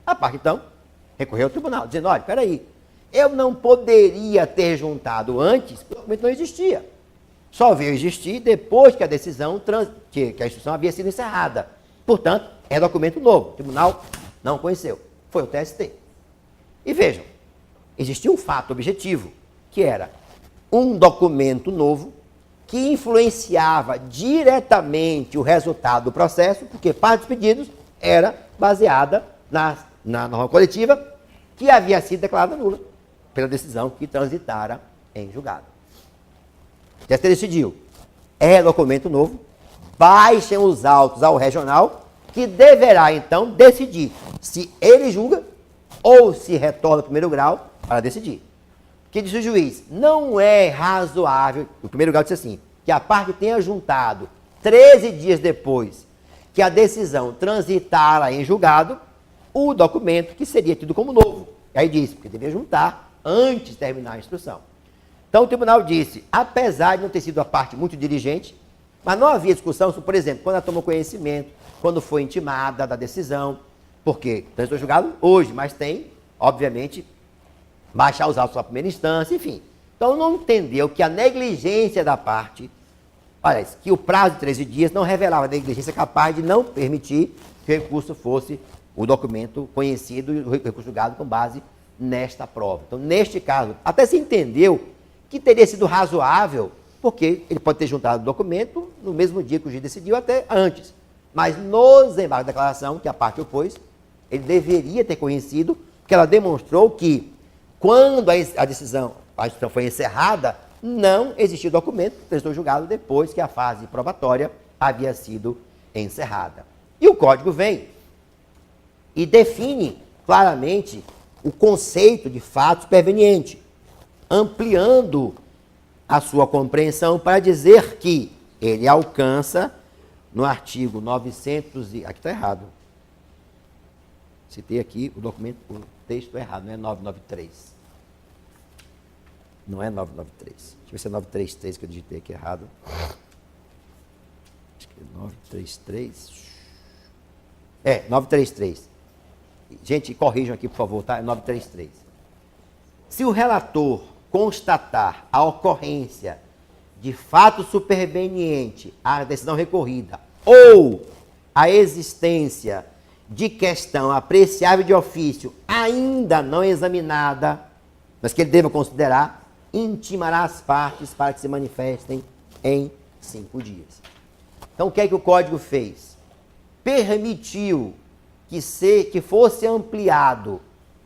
A parte, então, recorreu ao tribunal, dizendo, olha, peraí, eu não poderia ter juntado antes, porque o documento não existia. Só veio existir depois que a decisão, que a instrução havia sido encerrada. Portanto, é documento novo. O tribunal não conheceu. Foi o TST. E vejam, existia um fato objetivo, que era um documento novo que influenciava diretamente o resultado do processo, porque parte dos pedidos era baseada na norma coletiva que havia sido declarada nula pela decisão que transitara em julgado. O TST decidiu, é documento novo, baixem os autos ao regional, que deverá, então, decidir se ele julga ou se retorna ao primeiro grau para decidir. Que disse o juiz, não é razoável, o primeiro grau disse assim, que a parte tenha juntado 13 dias depois que a decisão transitara em julgado, o documento que seria tido como novo. E aí disse, porque devia juntar antes de terminar a instrução. Então o tribunal disse, apesar de não ter sido a parte muito diligente, mas não havia discussão sobre, por exemplo, quando ela tomou conhecimento, quando foi intimada da decisão, porque transitou julgado hoje, mas tem, obviamente, baixar os autos da primeira instância, enfim. Então não entendeu que a negligência da parte, parece que o prazo de 13 dias não revelava negligência capaz de não permitir que o recurso fosse o documento conhecido e o recurso julgado com base nesta prova. Então, neste caso, até se entendeu que teria sido razoável, porque ele pode ter juntado o documento no mesmo dia que o juiz decidiu, até antes. Mas nos embargos da declaração, que a parte opôs, ele deveria ter conhecido, que ela demonstrou que, quando a instrução foi encerrada, não existia documento que prestou julgado depois que a fase probatória havia sido encerrada. E o código vem e define claramente o conceito de fato superveniente, ampliando a sua compreensão para dizer que ele alcança no artigo 900 e... Aqui está errado. Citei aqui o documento, o texto é errado, não é 993. Não é 993. Deixa eu ver se é 933 que eu digitei aqui errado. Acho que é 933. É, 933. Gente, corrijam aqui, por favor, tá? É 933. Se o relator constatar a ocorrência de fato superveniente à decisão recorrida ou a existência de questão apreciável de ofício ainda não examinada, mas que ele deva considerar, intimará as partes para que se manifestem em 5 dias. Então, o que é que o Código fez? Permitiu que fosse ampliado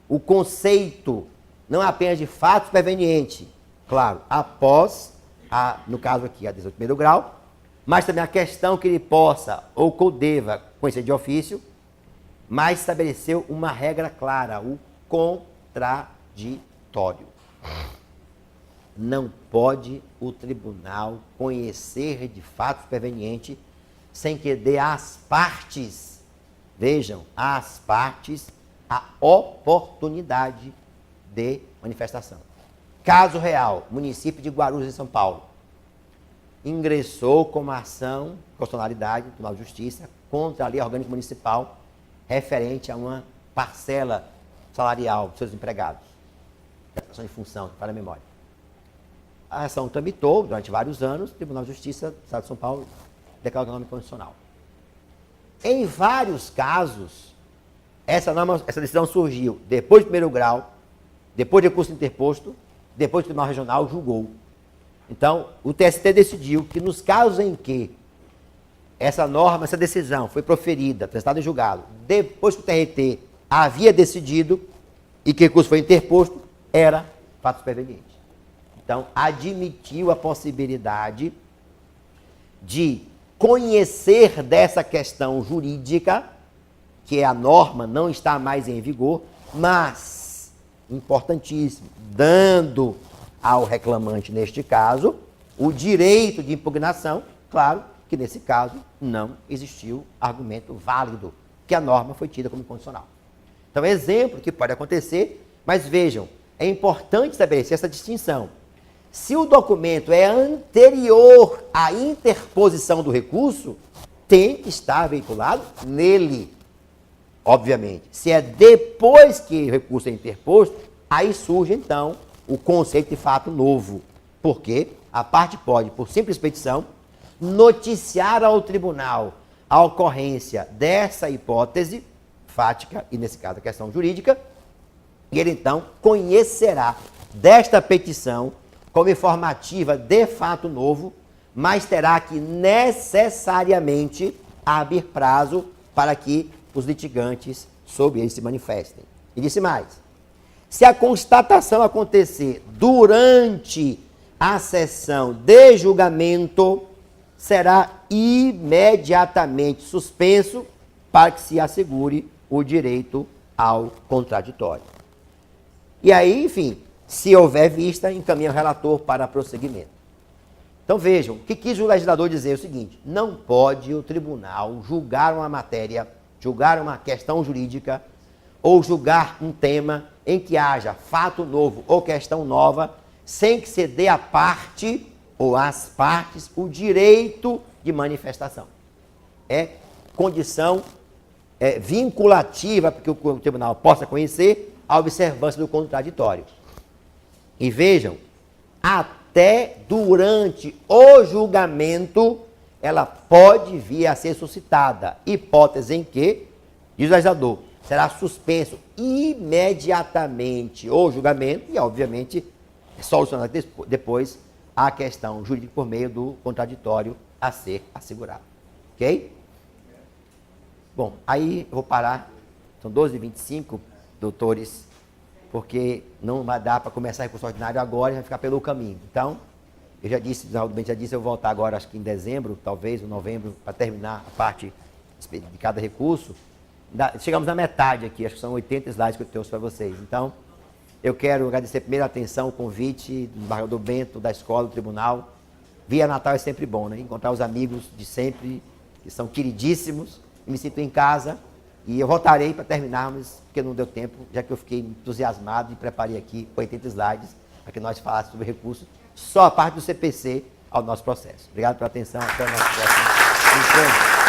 o conceito, não apenas de fato superveniente, claro, após, no caso aqui, a 18º grau, mas também a questão que ele possa ou que deva conhecer de ofício, mas estabeleceu uma regra clara, o contraditório. Não pode o tribunal conhecer de fato superveniente sem que dê às partes, vejam, às partes, a oportunidade de manifestação. Caso real, município de Guarulhos, em São Paulo, ingressou com uma ação, constitucionalidade, Tribunal de Justiça, contra a lei orgânica municipal, referente a uma parcela salarial dos seus empregados, declaração de função, para a memória. A ação tramitou durante vários anos, o Tribunal de Justiça do Estado de São Paulo declarou o nome constitucional. Em vários casos, essa decisão surgiu depois do 1º grau, depois de recurso interposto, depois do Tribunal Regional julgou. Então, o TST decidiu que nos casos em que essa norma, essa decisão foi proferida, prestada em julgado, depois que o TRT havia decidido e que o recurso foi interposto, era fato superveniente. Então, admitiu a possibilidade de conhecer dessa questão jurídica, que a norma não está mais em vigor, mas, importantíssimo, dando ao reclamante, neste caso, o direito de impugnação, claro que nesse caso não existiu argumento válido, que a norma foi tida como condicional. Então, exemplo que pode acontecer, mas vejam, é importante estabelecer essa distinção. Se o documento é anterior à interposição do recurso, tem que estar veiculado nele, obviamente. Se é depois que o recurso é interposto, aí surge, então, o conceito de fato novo. Porque a parte pode, por simples petição, noticiar ao tribunal a ocorrência dessa hipótese fática, e nesse caso a questão jurídica, e ele então conhecerá desta petição como informativa de fato novo, mas terá que necessariamente abrir prazo para que os litigantes sobre ele se manifestem. E disse mais, se a constatação acontecer durante a sessão de julgamento, será imediatamente suspenso para que se assegure o direito ao contraditório. E aí, enfim, se houver vista, encaminha o relator para prosseguimento. Então vejam, o que quis o legislador dizer é o seguinte, não pode o tribunal julgar uma matéria, julgar uma questão jurídica, ou julgar um tema em que haja fato novo ou questão nova, sem que se dê à parte ou às partes o direito de manifestação. É condição vinculativa para que o tribunal possa conhecer a observância do contraditório. E vejam, até durante o julgamento, ela pode vir a ser suscitada, hipótese em que, diz o legislador, será suspenso imediatamente o julgamento e, obviamente, solucionado depois a questão jurídica por meio do contraditório a ser assegurado. Ok? Bom, aí eu vou parar, são 12h25, doutores, porque não vai dar para começar recurso ordinário agora e vai ficar pelo caminho. Então, eu já disse, o Bento já disse, eu vou voltar agora, acho que em dezembro, talvez, ou novembro, para terminar a parte de cada recurso. Chegamos na metade aqui, acho que são 80 slides que eu trouxe para vocês. Então, eu quero agradecer primeiro a atenção, o convite do embargador Bento, da escola, do tribunal. Via Natal é sempre bom, né? Encontrar os amigos de sempre, que são queridíssimos, e me sinto em casa. E eu voltarei para terminarmos, porque não deu tempo, já que eu fiquei entusiasmado e preparei aqui 80 slides para que nós falássemos sobre recurso, só a parte do CPC ao nosso processo. Obrigado pela atenção, até o nosso próximo encontro.